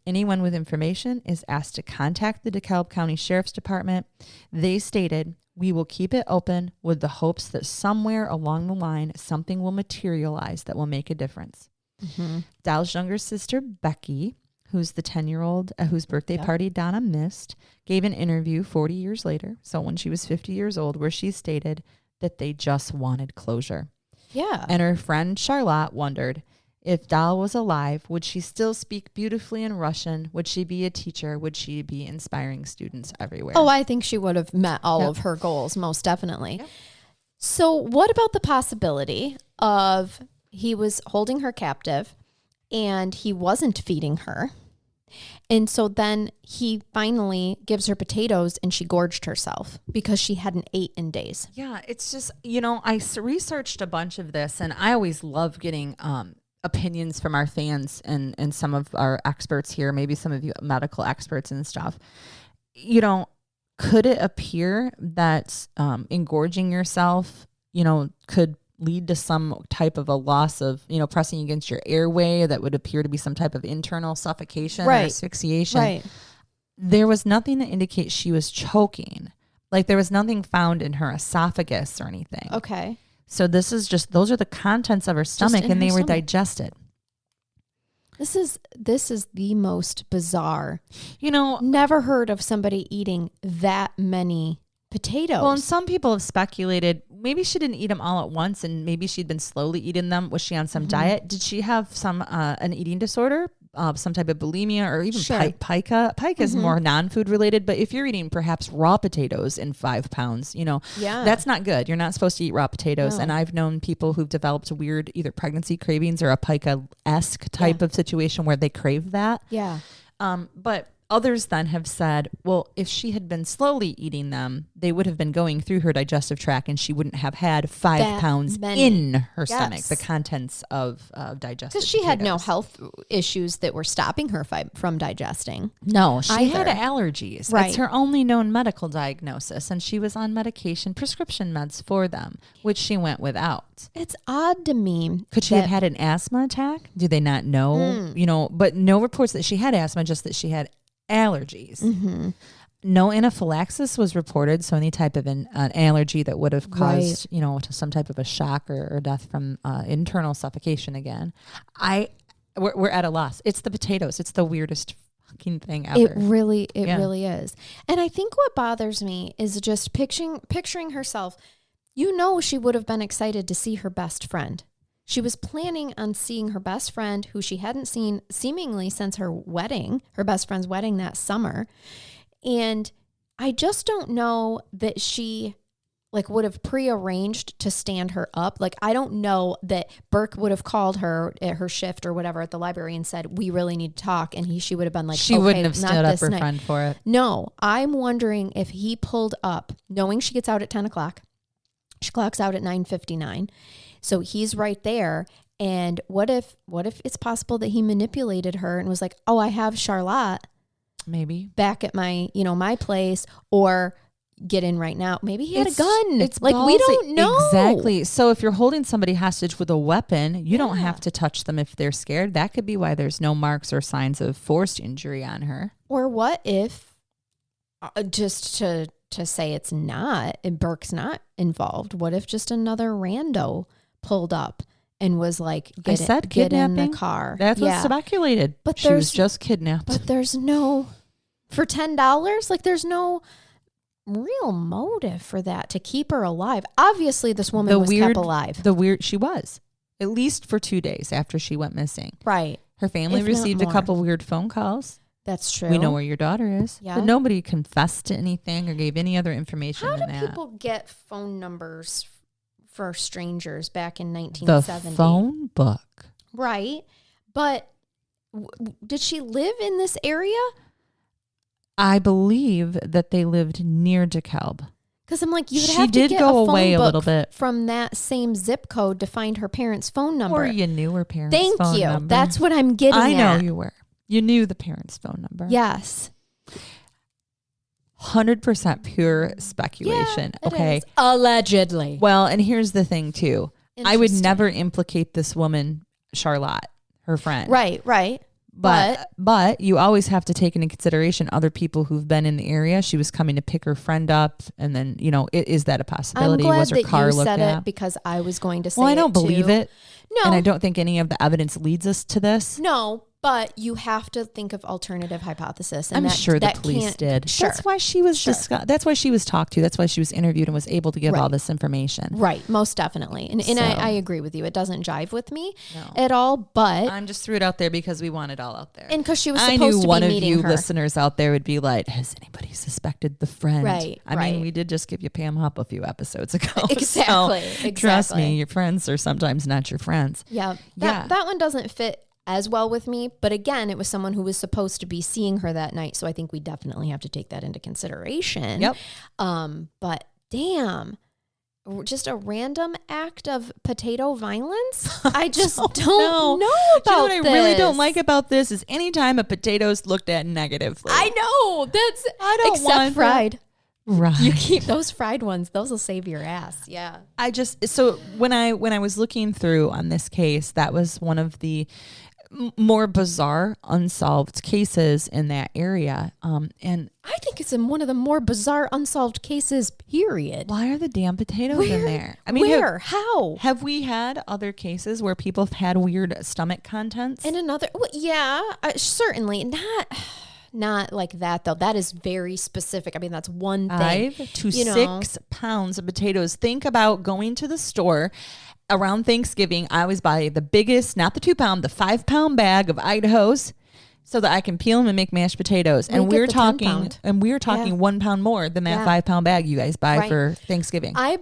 Anyone with information is asked to contact the Dekalb County Sheriff's Department. They stated, we will keep it open with the hopes that somewhere along the line, something will materialize that will make a difference. Mm-hmm. Doll's younger sister, Becky, who's the 10-year-old whose birthday party Donna missed, gave an interview 40 years later, so when she was 50 years old, where she stated that they just wanted closure. Yeah. And her friend Charlotte wondered, if Doll was alive, would she still speak beautifully in Russian? Would she be a teacher? Would she be inspiring students everywhere? Oh, I think she would have met all of her goals, most definitely. Yep. So what about the possibility of he was holding her captive and he wasn't feeding her? And so then he finally gives her potatoes and she gorged herself because she hadn't ate in days. Yeah, it's just, I researched a bunch of this and I always love getting opinions from our fans and some of our experts here, maybe some of you medical experts and stuff. Could it appear that engorging yourself, could lead to some type of a loss of, pressing against your airway that would appear to be some type of internal suffocation or asphyxiation? Right. There was nothing that indicates she was choking. Like there was nothing found in her esophagus or anything. Okay. So this is just, those are the contents of her stomach and they were digested. This is the most bizarre. Never heard of somebody eating that many potatoes. Well, and some people have speculated maybe she didn't eat them all at once and maybe she'd been slowly eating them. Was she on some diet? Did she have some an eating disorder? Some type of bulimia or even pica. Pica is more non-food related, but if you're eating perhaps raw potatoes in 5 pounds, that's not good. You're not supposed to eat raw potatoes. No. And I've known people who've developed weird either pregnancy cravings or a pica-esque type of situation where they crave that. Yeah. But others then have said, well, if she had been slowly eating them, they would have been going through her digestive tract and she wouldn't have had 5 pounds in her stomach, the contents of digestive. Because she had no health issues that were stopping her from digesting. No, she had allergies. Right. That's her only known medical diagnosis. And she was on medication, prescription meds for them, which she went without. It's odd to me. Could she have had an asthma attack? Do they not know? But no reports that she had asthma, just that she had allergies. Mm-hmm. No anaphylaxis was reported, so any type of an allergy that would have caused, some type of a shock or death from internal suffocation again. We're at a loss. It's the potatoes. It's the weirdest fucking thing ever. It really is. And I think what bothers me is just picturing herself. She would have been excited to see her best friend. She was planning on seeing her best friend, who she hadn't seen seemingly since her best friend's wedding that summer. And I just don't know that she like would have prearranged to stand her up. Like, I don't know that Burke would have called her at her shift or whatever at the library and said, we really need to talk. And she would have been like, she wouldn't have stood up her friend for it. No, I'm wondering if he pulled up knowing she gets out at 10 o'clock. She clocks out at 9:59. So he's right there. And what if it's possible that he manipulated her and was like, oh, I have Charlotte maybe back at my, my place, or get in right now. Maybe he had a gun. It's like, we don't know. Exactly. So if you're holding somebody hostage with a weapon, you don't have to touch them if they're scared. That could be why there's no marks or signs of forced injury on her. Or what if, just to say it's not, and Burke's not involved, what if just another rando pulled up and was like, get in the car? That's what's speculated. But she was just kidnapped. But there's no, for $10, like there's no real motive for that to keep her alive. Obviously, this woman was kept alive. She was, at least for 2 days after she went missing. Right. Her family received a couple weird phone calls. That's true. We know where your daughter is. Yeah. But nobody confessed to anything or gave any other information than that. How do people get phone numbers for strangers back in 1970? The phone book. Right. But did she live in this area? I believe that they lived near Dekalb. Because I'm like, you'd have to get go a phone away book a little bit from that same zip code to find her parents' phone number. Or you knew her parents' phone number. Thank you. That's what I'm getting at. I know you were. You knew the parents' phone number. Yes. 100% pure speculation. Yeah, okay. Is. Allegedly. Well, and here's the thing too. I would never implicate this woman, Charlotte, her friend. Right. But you always have to take into consideration other people who've been in the area. She was coming to pick her friend up, and then is that a possibility? I'm glad was her that car you looked said at? It because I was going to say. Well, I don't believe it. No, and I don't think any of the evidence leads us to this. No, but you have to think of alternative hypothesis. And I'm sure the police did. Sure. That's why she was that's why she was talked to. That's why she was interviewed and was able to give all this information. Right, most definitely. And I agree with you. It doesn't jive with me at all. But I'm just threw it out there because we want it all out there. And because she was supposed to be meeting her. I knew one of you listeners out there would be like, "Has anybody suspected the friend?" Right. I mean, we did just give you Pam Hupp a few episodes ago. Exactly. So trust me, your friends are sometimes not your friends. Yeah. That one doesn't fit as well with me, but again, it was someone who was supposed to be seeing her that night, so I think we definitely have to take that into consideration. Yep. But damn, just a random act of potato violence? I just don't know about you know what this. I really don't like about this is anytime a potato's looked at negatively. I know. I don't want fried. Right. You keep those fried ones. Those will save your ass. Yeah. So when I was looking through on this case, that was one of the more bizarre unsolved cases in that area. And I think it's in one of the more bizarre unsolved cases, period. Why are the damn potatoes in there? I mean, how? Have we had other cases where people have had weird stomach contents? And certainly not like that though. That is very specific. I mean, that's one thing. 5 to 6 pounds of potatoes. Think about going to the store around Thanksgiving. I always buy the biggest, not the 2 pound, the 5 pound bag of Idahos so that I can peel them and make mashed potatoes. And we're talking 1 pound more than that 5 pound bag you guys buy for Thanksgiving. I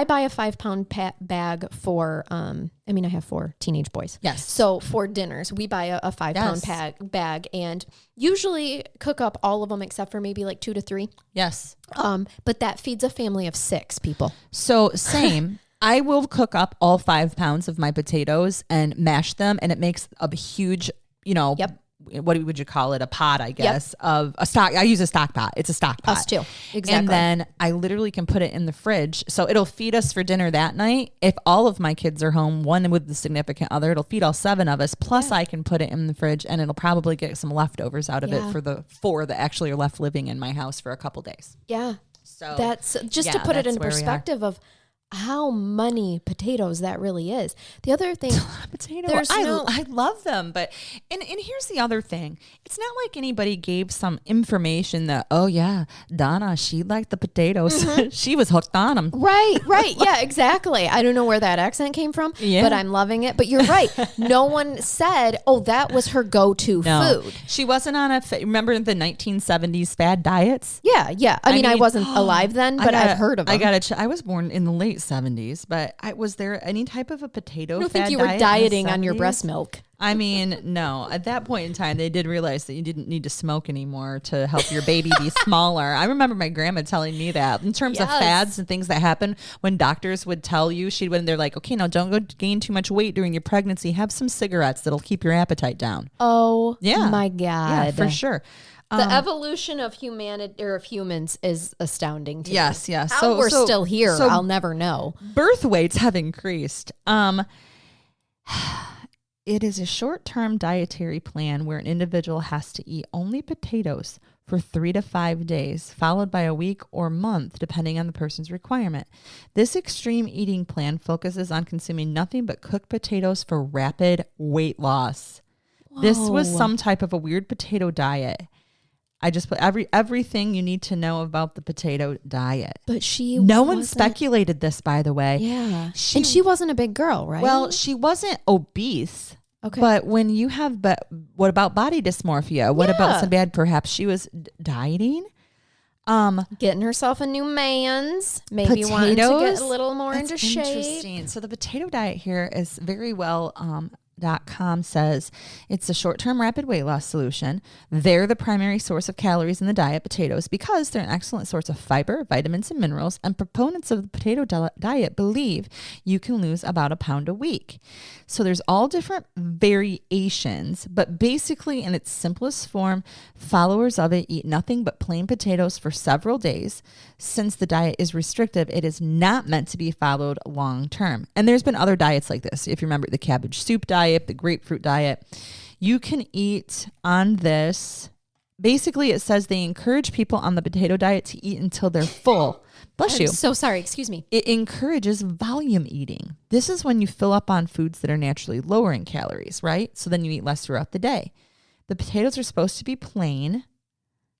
buy a 5 pound bag for, I have 4 teenage boys. Yes. So for dinners, we buy a 5 pound bag and usually cook up all of them except for maybe like 2 to 3. Yes. But that feeds a family of 6 people. So same. I will cook up all 5 pounds of my potatoes and mash them, and it makes a huge, what would you call it? A pot, I guess, of a stock. I use a stock pot. It's a stock pot. Us too. Exactly. And then I literally can put it in the fridge. So it'll feed us for dinner that night. If all of my kids are home, one with the significant other, it'll feed all 7 of us. Plus I can put it in the fridge and it'll probably get some leftovers out of it for the 4 that actually are left living in my house for a couple days. Yeah. So that's just to put it in perspective of, I would never implicate this woman, Charlotte, her friend. I mean, we did just give you Pam Hupp a few episodes ago. Yeah. So that's one thing. Yeah. So Just to put it in perspective of how many potatoes that really is. The other thing, I love them, but and here's the other thing. It's not like anybody gave some information that, oh yeah, Donna, she liked the potatoes. She was hooked on them. Right. Yeah, exactly. I don't know where that accent came from, but I'm loving it. But you're right. No one said, oh, that was her go-to food. She wasn't on remember the 1970s fad diets? Yeah. I mean, I wasn't alive then, but I've heard of them. I was born in the late 70s, but was there any type of a potato? I don't think you were dieting on your breast milk. I mean, no. At that point in time, they did realize that you didn't need to smoke anymore to help your baby be smaller. I remember my grandma telling me that in terms of fads and things that happen when doctors would tell you, they're like, okay, now don't go gain too much weight during your pregnancy. Have some cigarettes that'll keep your appetite down. Oh, my God. Yeah, for sure. The evolution of humanity or of humans is astounding to me. Yes. How we're still here, I'll never know. Birth weights have increased. It is a short-term dietary plan where an individual has to eat only potatoes for 3 to 5 days, followed by a week or month, depending on the person's requirement. This extreme eating plan focuses on consuming nothing but cooked potatoes for rapid weight loss. Whoa. This was some type of a weird potato diet. I just put everything you need to know about the potato diet. But no one speculated this, by the way. Yeah. And she wasn't a big girl, right? Well, she wasn't obese. Okay. But when you have, what about body dysmorphia? What about some bad, perhaps she was dieting? Getting herself a new man's, maybe potatoes, wanting to get a little more into shape. Interesting. So the potato diet here is very well .com says it's a short-term rapid weight loss solution. They're the primary source of calories in the diet, potatoes, because they're an excellent source of fiber, vitamins, and minerals, and proponents of the potato diet believe you can lose about a pound a week. So there's all different variations, but basically in its simplest form, followers of it eat nothing but plain potatoes for several days. Since the diet is restrictive, it is not meant to be followed long-term. And there's been other diets like this. If you remember the cabbage soup diet, the grapefruit diet, you can eat on this. Basically, it says they encourage people on the potato diet to eat until they're full. Bless you. So sorry. Excuse me. It encourages volume eating. This is when you fill up on foods that are naturally lower in calories, right? So then you eat less throughout the day. The potatoes are supposed to be plain,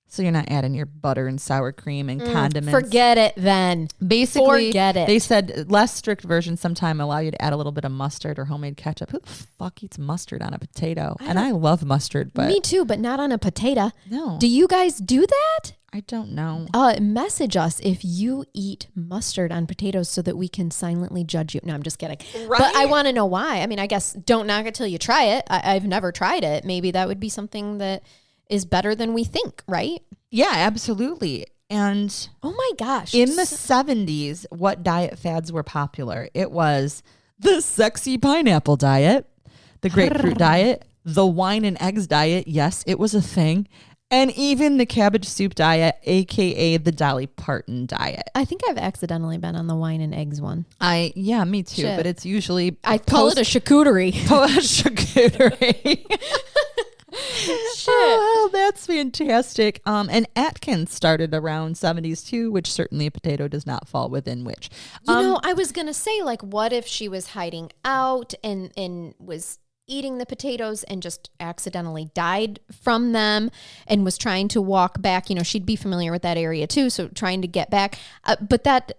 so you're not adding your butter and sour cream and condiments. Forget it then. Basically, forget it. They said less strict versions sometime allow you to add a little bit of mustard or homemade ketchup. Who the fuck eats mustard on a potato? And I love mustard, but me too, but not on a potato. No. Do you guys do that? I don't know. Message us if you eat mustard on potatoes so that we can silently judge you. No, I'm just kidding. Right? But I want to know why. I mean, I guess don't knock it till you try it. I've never tried it. Maybe that would be something that is better than we think, right? Yeah, absolutely. And oh my gosh. In the 70s, what diet fads were popular? It was the sexy pineapple diet, the grapefruit diet, the wine and eggs diet. Yes, it was a thing. And even the cabbage soup diet, aka the Dolly Parton diet. I think I've accidentally been on the wine and eggs one. Yeah, me too. Shit. But it's usually I call it a charcuterie. Charcuterie. Shit. Oh, that's fantastic. And Atkins started around 70s too, which certainly a potato does not fall within which. I was going to say, like, what if she was hiding out and was eating the potatoes and just accidentally died from them and was trying to walk back? She'd be familiar with that area too, so trying to get back. But that,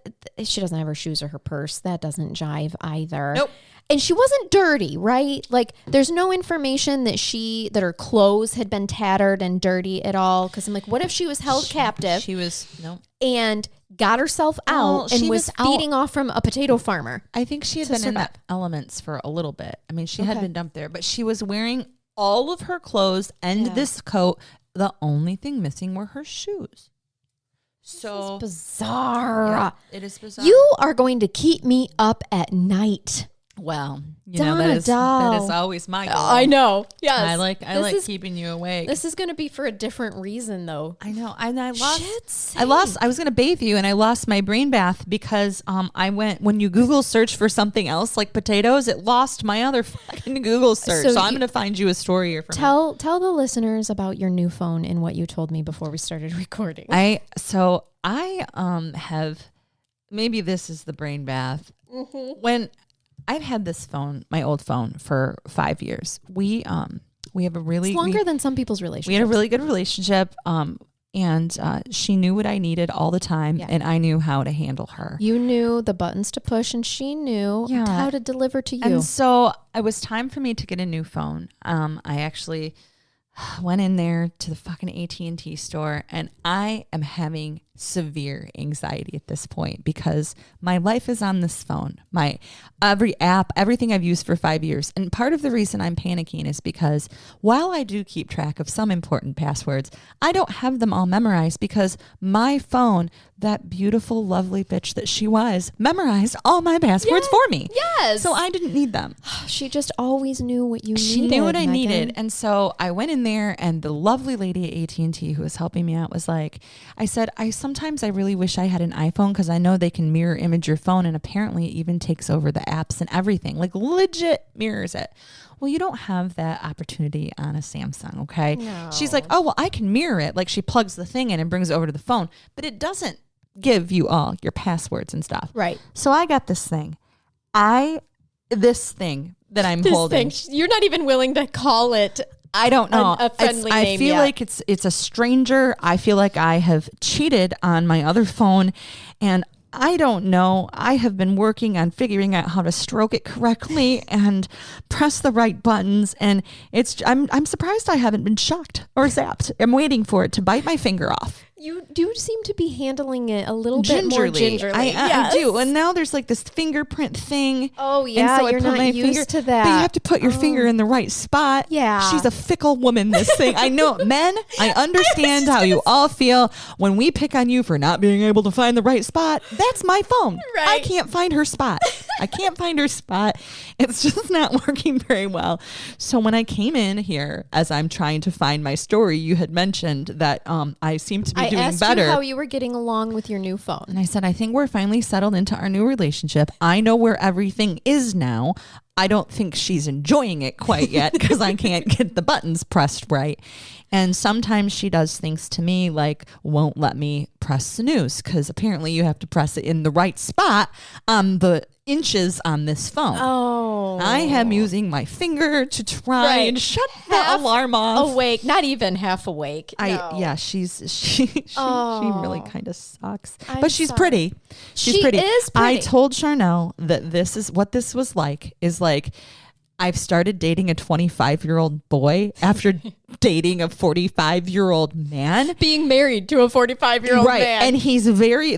she doesn't have her shoes or her purse. That doesn't jive either. Nope. And she wasn't dirty, right? Like, there's no information that her clothes had been tattered and dirty at all. Because I'm like, what if she was held captive? She was, no. And got herself out and was feeding off from a potato farmer. I think she had been in the elements for a little bit. I mean, she had been dumped there, but she was wearing all of her clothes and this coat. The only thing missing were her shoes. So this is bizarre. Yeah, it is bizarre. You are going to keep me up at night. Well, Donna Doll. that is always my goal. I know. Yes. I like keeping you awake. This is going to be for a different reason, though. I know. And I was going to bathe you and I lost my brain bath because when you Google search for something else like potatoes, it lost my other fucking Google search. So I'm going to find you a story here. Tell the listeners about your new phone and what you told me before we started recording. I have maybe this is the brain bath. Mm-hmm. When I've had this phone, my old phone, for 5 years, we have a really... It's longer than some people's relationships. We had a really good relationship. And she knew what I needed all the time, and I knew how to handle her. You knew the buttons to push, and she knew how to deliver to you. And so it was time for me to get a new phone. I actually went in there to the fucking AT&T store, and I am having severe anxiety at this point because my life is on this phone. My every app, everything I've used for 5 years. And part of the reason I'm panicking is because while I do keep track of some important passwords, I don't have them all memorized because my phone, that beautiful, lovely bitch that she was, memorized all my passwords for me. Yes. So I didn't need them. She just always knew what you needed. She knew what I needed. And so I went in there, and the lovely lady at AT&T who was helping me out was like, I said, sometimes I really wish I had an iPhone because I know they can mirror image your phone, and apparently it even takes over the apps and everything, like legit mirrors it. Well, you don't have that opportunity on a Samsung, okay? No. She's like, oh, well, I can mirror it. Like she plugs the thing in and brings it over to the phone, but it doesn't give you all your passwords and stuff. Right. So I got this thing. This thing that I'm holding. You're not even willing to call it. I don't know. A friendly name I feel like it's a stranger. I feel like I have cheated on my other phone, and I don't know. I have been working on figuring out how to stroke it correctly and press the right buttons, and I'm surprised I haven't been shocked or zapped. I'm waiting for it to bite my finger off. You do seem to be handling it a little bit more gingerly. I do. And now there's like this fingerprint thing. Oh, yeah. And so you're not used to that. But you have to put your finger in the right spot. Yeah. She's a fickle woman, this thing. I know. Men, I understand how you all feel when we pick on you for not being able to find the right spot. That's my phone. Right. I can't find her spot. It's just not working very well. So when I came in here, as I'm trying to find my story, you had mentioned that I seem to be doing asked better. You how you were getting along with your new phone. And I said, I think we're finally settled into our new relationship. I know where everything is now. I don't think she's enjoying it quite yet because I can't get the buttons pressed right. And sometimes she does things to me like won't let me press snooze because apparently you have to press it in the right spot on the inches on this phone. Oh. I am using my finger to try and shut the alarm off. Awake, not even half awake. She really kind of sucks. But she's sorry. pretty. She's pretty. Is pretty. I told Charnell that this is what this was like. Is like I've started dating a 25-year-old boy after dating a 45-year-old man. Being married to a 45-year-old man. And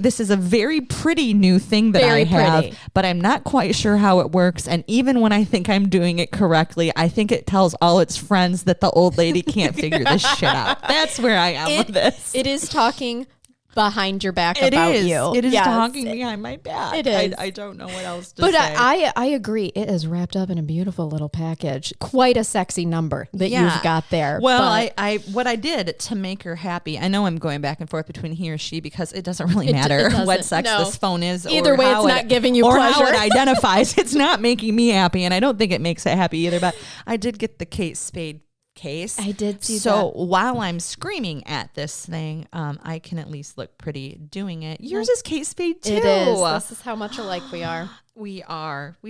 this is a very pretty new thing that I have, but I'm not quite sure how it works. And even when I think I'm doing it correctly, I think it tells all its friends that the old lady can't figure this shit out. That's where I am with this. It is talking behind your back about you. It is talking behind my back. It is. I don't know what else to say. But I I agree. It is wrapped up in a beautiful little package. Quite a sexy number that you've got there. Well, what I did to make her happy, I know I'm going back and forth between he or she because it doesn't really matter what sex this phone is. Either way, it's not giving you pleasure. Or how it identifies. It's not making me happy, and I don't think it makes it happy either. But I did get the Kate Spade case. I did see that. So while I'm screaming at this thing, I can at least look pretty doing it. Yours is Kate Spade too. It is. This is how much alike we are. We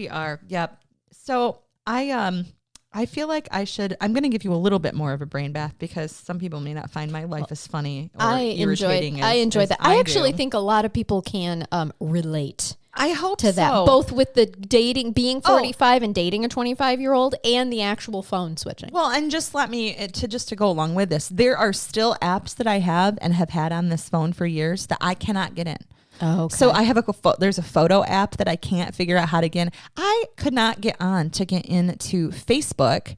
are. Yep. So I feel like I'm going to give you a little bit more of a brain bath because some people may not find my life as funny or irritating. I enjoy that. I actually think a lot of people can relate. I hope to that, both with the dating, being 45 and dating a 25-year-old, and the actual phone switching. Well, and just to go along with this, there are still apps that I have and have had on this phone for years that I cannot get in. Oh, okay. So I have there's a photo app that I can't figure out how to get in. I could not get into Facebook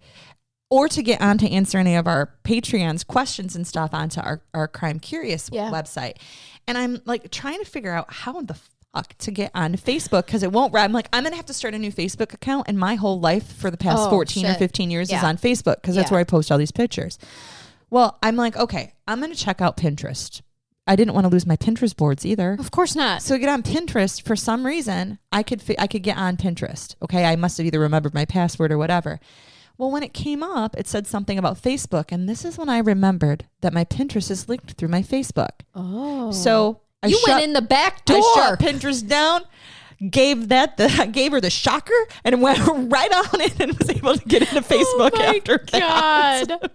or to get on to answer any of our Patreon's questions and stuff onto our Crime Curious website. And I'm like trying to figure out how the fuck to get on Facebook because it won't. I'm like, I'm going to have to start a new Facebook account, and my whole life for the past 14 or 15 years is on Facebook because that's where I post all these pictures. Well, I'm like, okay, I'm going to check out Pinterest. I didn't want to lose my Pinterest boards either. Of course not. So I get on Pinterest. For some reason, I could get on Pinterest. Okay, I must have either remembered my password or whatever. Well, when it came up, it said something about Facebook, and this is when I remembered that my Pinterest is linked through my Facebook. Oh. So You went in the back door. I shut Pinterest down, gave her the shocker, and went right on in and was able to get into Facebook after that. God.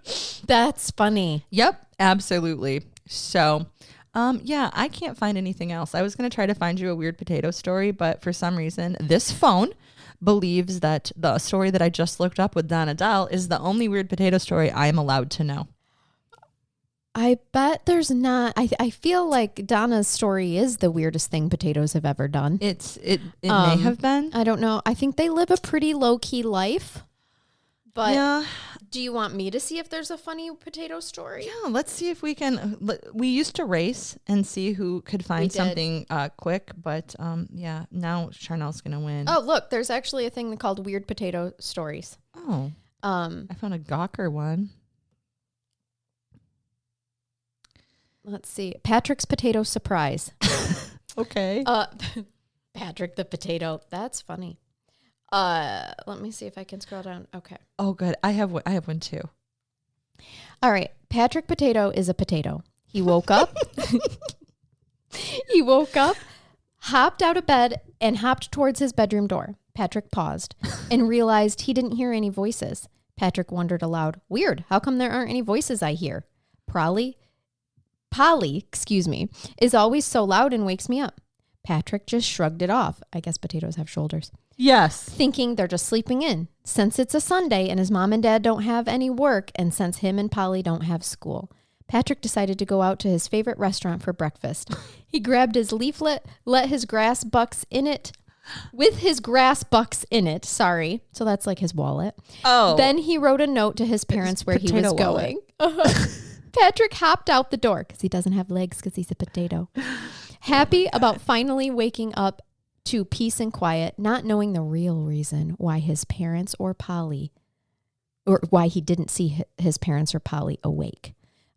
That's funny. Yep, absolutely. So, yeah, I can't find anything else. I was going to try to find you a weird potato story, but for some reason, this phone believes that the story that I just looked up with Donna Doll is the only weird potato story I am allowed to know. I bet there's not. I feel like Donna's story is the weirdest thing potatoes have ever done. It may have been. I don't know. I think they live a pretty low-key life. But yeah. Do you want me to see if there's a funny potato story? Yeah, let's see if we can. We used to race and see who could find something quick. But yeah, now Charnell's going to win. Oh, look, there's actually a thing called Weird Potato Stories. Oh. I found a Gawker one. Let's see. Patrick's Potato Surprise. Okay. Patrick the Potato. That's funny. Let me see if I can scroll down. Okay. Oh, good. I have one too. All right. Patrick Potato is a potato. He woke up. Hopped out of bed, and hopped towards his bedroom door. Patrick paused and realized he didn't hear any voices. Patrick wondered aloud, weird, how come there aren't any voices I hear? Polly, is always so loud and wakes me up. Patrick just shrugged it off. I guess potatoes have shoulders. Yes. Thinking they're just sleeping in. Since it's a Sunday and his mom and dad don't have any work, and since him and Polly don't have school, Patrick decided to go out to his favorite restaurant for breakfast. He grabbed his leaflet, let his grass bucks in it. Sorry. So that's like his wallet. Oh. Then he wrote a note to his parents where he was going. Patrick hopped out the door because he doesn't have legs because he's a potato. Happy about finally waking up to peace and quiet, not knowing the real reason why his parents or Polly, or why he didn't see his parents or Polly awake.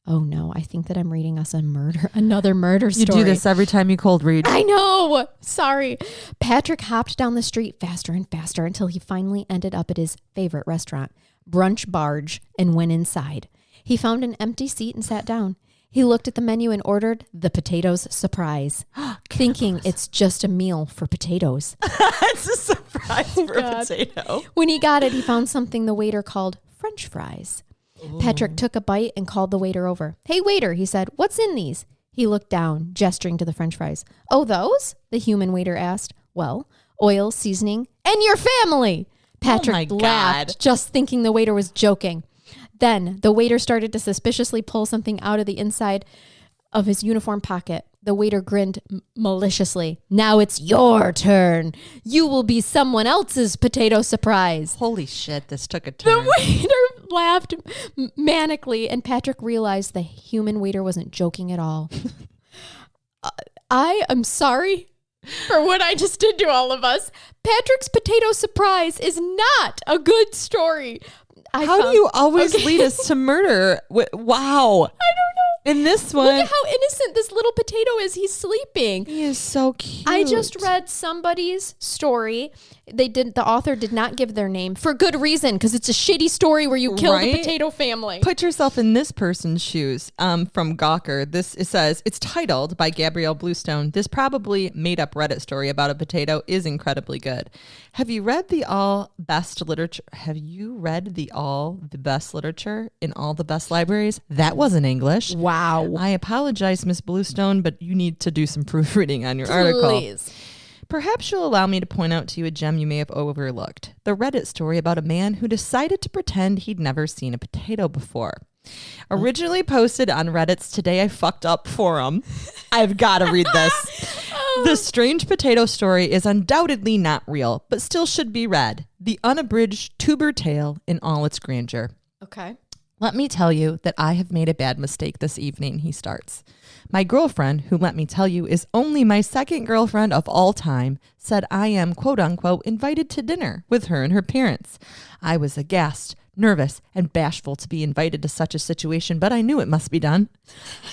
Oh no, I think that I'm reading us another murder story. You do this every time you cold read. I know. Sorry. Patrick hopped down the street faster and faster until he finally ended up at his favorite restaurant, Brunch Barge, and went inside. He found an empty seat and sat down. He looked at the menu and ordered the potatoes surprise, thinking it's just a meal for potatoes. It's a surprise for a potato. When he got it, he found something the waiter called French fries. Ooh. Patrick took a bite and called the waiter over. Hey, waiter, he said, what's in these? He looked down, gesturing to the French fries. Oh, those? The human waiter asked. Well, oil, seasoning, and your family. Patrick laughed, just thinking the waiter was joking. Then the waiter started to suspiciously pull something out of the inside of his uniform pocket. The waiter grinned maliciously. Now it's your turn. You will be someone else's potato surprise. Holy shit, this took a turn. The waiter laughed manically, and Patrick realized the human waiter wasn't joking at all. I am sorry for what I just did to all of us. Patrick's potato surprise is not a good story. How do you always lead us to murder? Wow. I don't know. In this one. Look at how innocent this little potato is. He's sleeping. He is so cute. I just read somebody's story. The author did not give their name for good reason, because it's a shitty story where you kill the potato family. Put yourself in this person's shoes. From Gawker. It says, it's titled by Gabrielle Bluestone. This probably made up Reddit story about a potato is incredibly good. Have you read the best literature in all the best libraries? That wasn't English. Wow. I apologize, Miss Bluestone, but you need to do some proofreading on your article. Please. Perhaps you'll allow me to point out to you a gem you may have overlooked. The Reddit story about a man who decided to pretend he'd never seen a potato before. Originally posted on Reddit's Today I Fucked Up forum. I've got to read this. The strange potato story is undoubtedly not real, but still should be read. The unabridged tuber tale in all its grandeur. Okay. Let me tell you that I have made a bad mistake this evening, he starts. My girlfriend, who let me tell you is only my second girlfriend of all time, said I am, quote unquote, invited to dinner with her and her parents. I was aghast, nervous, and bashful to be invited to such a situation, but I knew it must be done.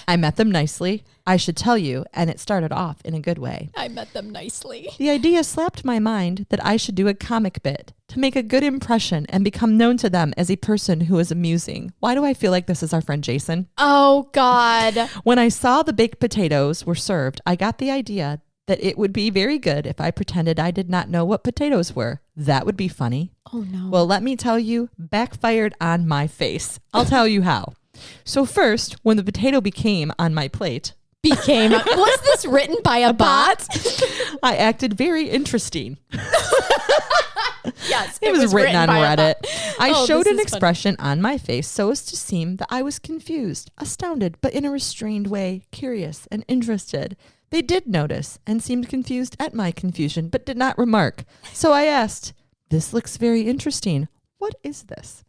I met them nicely, I should tell you, and it started off in a good way. I met them nicely. The idea slapped my mind that I should do a comic bit to make a good impression and become known to them as a person who is amusing. Why do I feel like this is our friend Jason? Oh, God. When I saw the baked potatoes were served, I got the idea that it would be very good if I pretended I did not know what potatoes were. That would be funny. Oh, no. Well, let me tell you, backfired on my face. I'll tell you how. So first, when the potato became on my plate, was this written by a bot? I acted very interesting. Yes, it was written on Reddit. I showed an expression funny on my face so as to seem that I was confused, astounded, but in a restrained way, curious and interested. They did notice and seemed confused at my confusion, but did not remark. So I asked, "This looks very interesting. What is this?"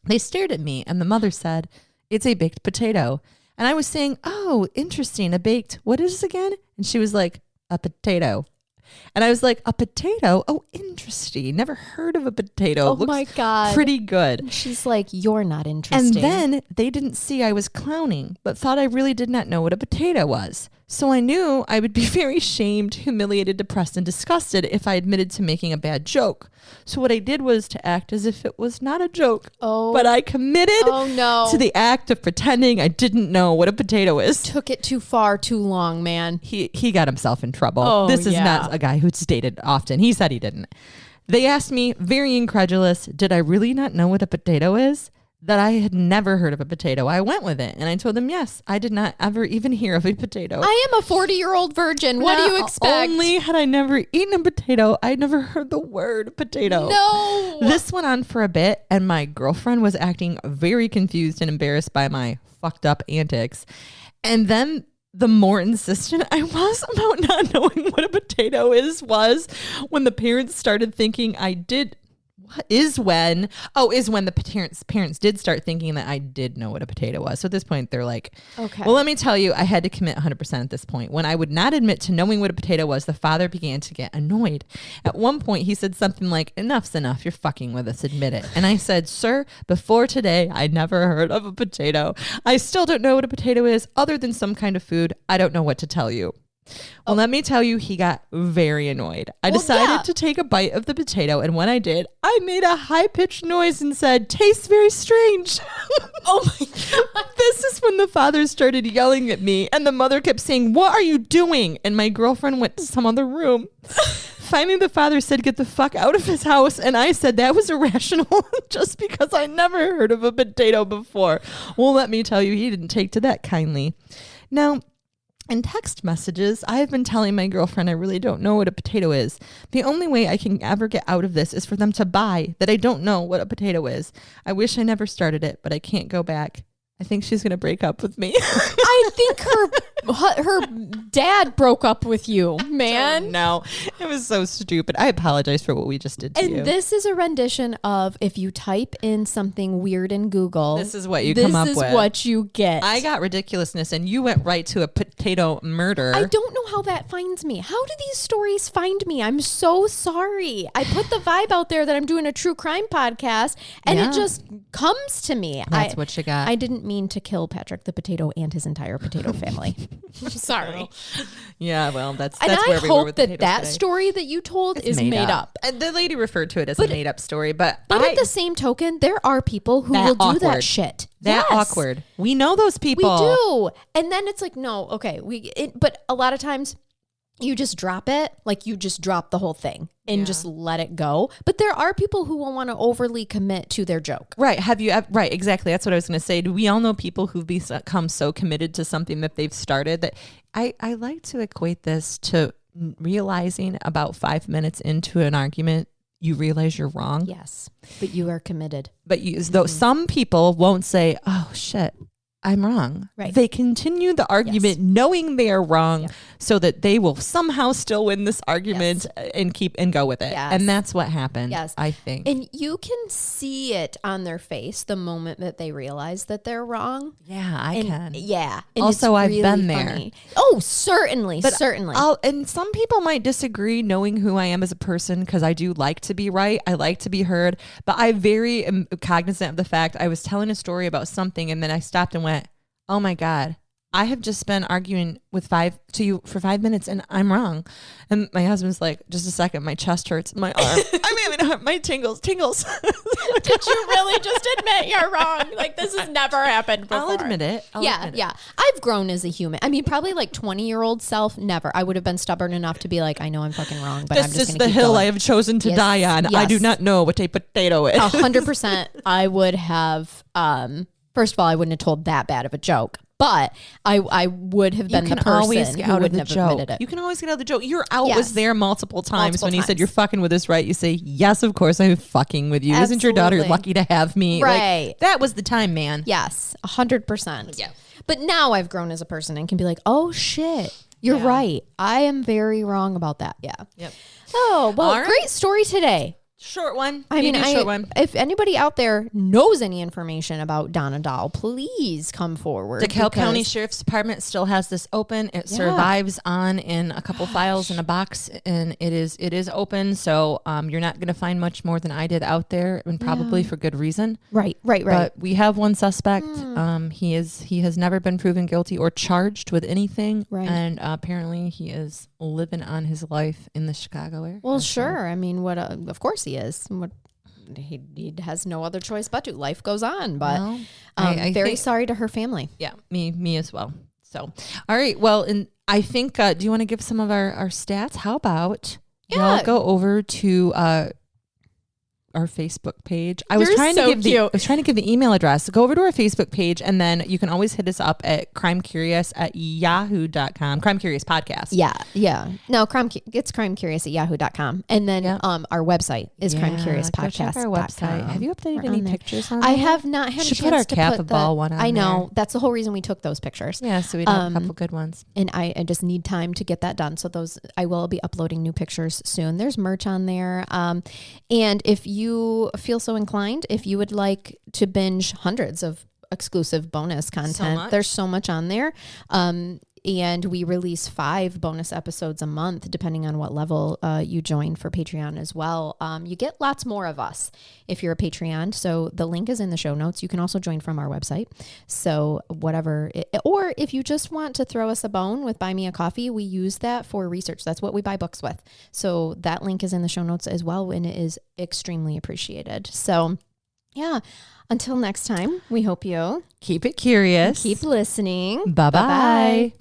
They stared at me, and the mother said, "It's a baked potato." And I was saying, "Oh, interesting, a baked, what is this again?" And she was like, "A potato." And I was like, "A potato? Oh, interesting. Never heard of a potato. Oh, Looks my God. pretty good." She's like, "You're not interesting." And then they didn't see I was clowning, but thought I really did not know what a potato was. So I knew I would be very shamed, humiliated, depressed, and disgusted if I admitted to making a bad joke. So what I did was to act as if it was not a joke. Oh. But I committed to the act of pretending I didn't know what a potato is. Took it too far, too long, man. He got himself in trouble. Oh, this is yeah. not a guy who's dated often. He said he didn't. They asked me, very incredulous, did I really not know what a potato is? That I had never heard of a potato. I went with it, and I told them, yes, I did not ever even hear of a potato. I am a 40-year-old virgin. What do you expect? Only had I never eaten a potato, I'd never heard the word potato. No. This went on for a bit, and my girlfriend was acting very confused and embarrassed by my fucked up antics. And then the more insistent I was about not knowing what a potato was when the parents started thinking I did. Is when the parents did start thinking that I did know what a potato was. So at this point, they're like, okay. Well, let me tell you, I had to commit 100% at this point. When I would not admit to knowing what a potato was, the father began to get annoyed. At one point, he said something like, "Enough's enough. You're fucking with us. Admit it." And I said, "Sir, before today, I never heard of a potato. I still don't know what a potato is other than some kind of food. I don't know what to tell you." Well, let me tell you, he got very annoyed. I decided to take a bite of the potato, and when I did, I made a high-pitched noise and said, "Tastes very strange." Oh my God. This is when the father started yelling at me, and the mother kept saying, "What are you doing?" And my girlfriend went to some other room. Finally, the father said, "Get the fuck out of his house." And I said that was irrational just because I never heard of a potato before. Well, let me tell you, he didn't take to that kindly. Now, in text messages, I have been telling my girlfriend I really don't know what a potato is. The only way I can ever get out of this is for them to buy that I don't know what a potato is. I wish I never started it, but I can't go back. I think she's going to break up with me. I think her dad broke up with you, man. No, it was so stupid. I apologize for what we just did to you. And this is a rendition of if you type in something weird in Google. This is what you come up with. This is what you get. I got ridiculousness and you went right to a potato murder. I don't know how that finds me. How do these stories find me? I'm so sorry. I put the vibe out there that I'm doing a true crime podcast and it just comes to me. That's what you got. I didn't mean to kill Patrick the potato and his entire potato family. I'm sorry. Yeah, well, that's and where we were with I hope that story that you told is made up. And the lady referred to it as a made up story, but at the same token, there are people who will do that shit. That awkward. We know those people. We do. And then it's like, no, okay. But a lot of times you just drop it. Like you just drop the whole thing and just let it go. But there are people who will want to overly commit to their joke. Right. Right. Exactly. That's what I was going to say. Do we all know people who've become so committed to something that they've started that I like to equate this to realizing about 5 minutes into an argument, you realize you're wrong. Yes. But you are committed. But though some people won't say, "Oh shit, I'm wrong." Right. They continue the argument knowing they are wrong so that they will somehow still win this argument and go with it. Yes. And that's what happened, I think. And you can see it on their face the moment that they realize that they're wrong. Yeah, I can. Yeah. And also, I've really been there. funny. Oh, certainly. Certainly. And some people might disagree knowing who I am as a person, because I do like to be right. I like to be heard. But I very am cognizant of the fact I was telling a story about something and then I stopped and went, oh my God, I have just been arguing to you for 5 minutes and I'm wrong. And my husband's like, just a second, my chest hurts, my arm. I mean, my tingles. Did you really just admit you're wrong? Like, this has never happened before. I'll admit it. Yeah. I've grown as a human. I mean, probably like 20-year-old self, never. I would have been stubborn enough to be like, I know I'm fucking wrong, but I'm just going to keep going. This is the hill I have chosen to die on. Yes. I do not know what a potato is. 100%. I would have, first of all, I wouldn't have told that bad of a joke. But I would have been the person who wouldn't have admitted it. You can always get out of the joke. Your out was there multiple times when he said, you're fucking with us, right? You say, yes, of course I'm fucking with you. Absolutely. Isn't your daughter lucky to have me? Right. Like, that was the time, man. Yes, 100%. Yeah. But now I've grown as a person and can be like, oh, shit. You're right. I am very wrong about that. Yeah. Yep. Oh, well, great story today. Short one. Short one. If anybody out there knows any information about Donna Doll, please come forward. Dekalb County Sheriff's Department still has this open. It survives on in a couple files in a box, and it is open. So you're not going to find much more than I did out there, and probably for good reason. Right. But we have one suspect. He has never been proven guilty or charged with anything, and apparently he is living on his life in the Chicago area. Well, sure. I mean, of course he is. He has no other choice but to. Life goes on, but I'm very sorry to her family. Yeah, me as well. So, all right. Well, and I think, do you want to give some of our stats? How about y'all go over to our Facebook page. I was trying to give the email address. Go over to our Facebook page, and then you can always hit us up at crimecurious@yahoo.com. Crime Curious Podcast. Yeah. No, it's crimecurious@yahoo.com. And then our website is crimecuriouspodcast.com. Check our website. Have you updated any pictures on I have not had a chance to put our Cap of Ball one on I know. That's the whole reason we took those pictures. Yeah, so we have a couple good ones. And I just need time to get that done. So I will be uploading new pictures soon. There's merch on there. And if you feel so inclined, if you would like to binge hundreds of exclusive bonus content, there's so much on there. And we release 5 bonus episodes a month, depending on what level you join for Patreon as well. You get lots more of us if you're a Patreon. So the link is in the show notes. You can also join from our website. So or if you just want to throw us a bone with Buy Me a Coffee, we use that for research. That's what we buy books with. So that link is in the show notes as well, and it is extremely appreciated. So yeah, until next time, we hope you keep it curious. Keep listening. Bye-bye. Bye-bye.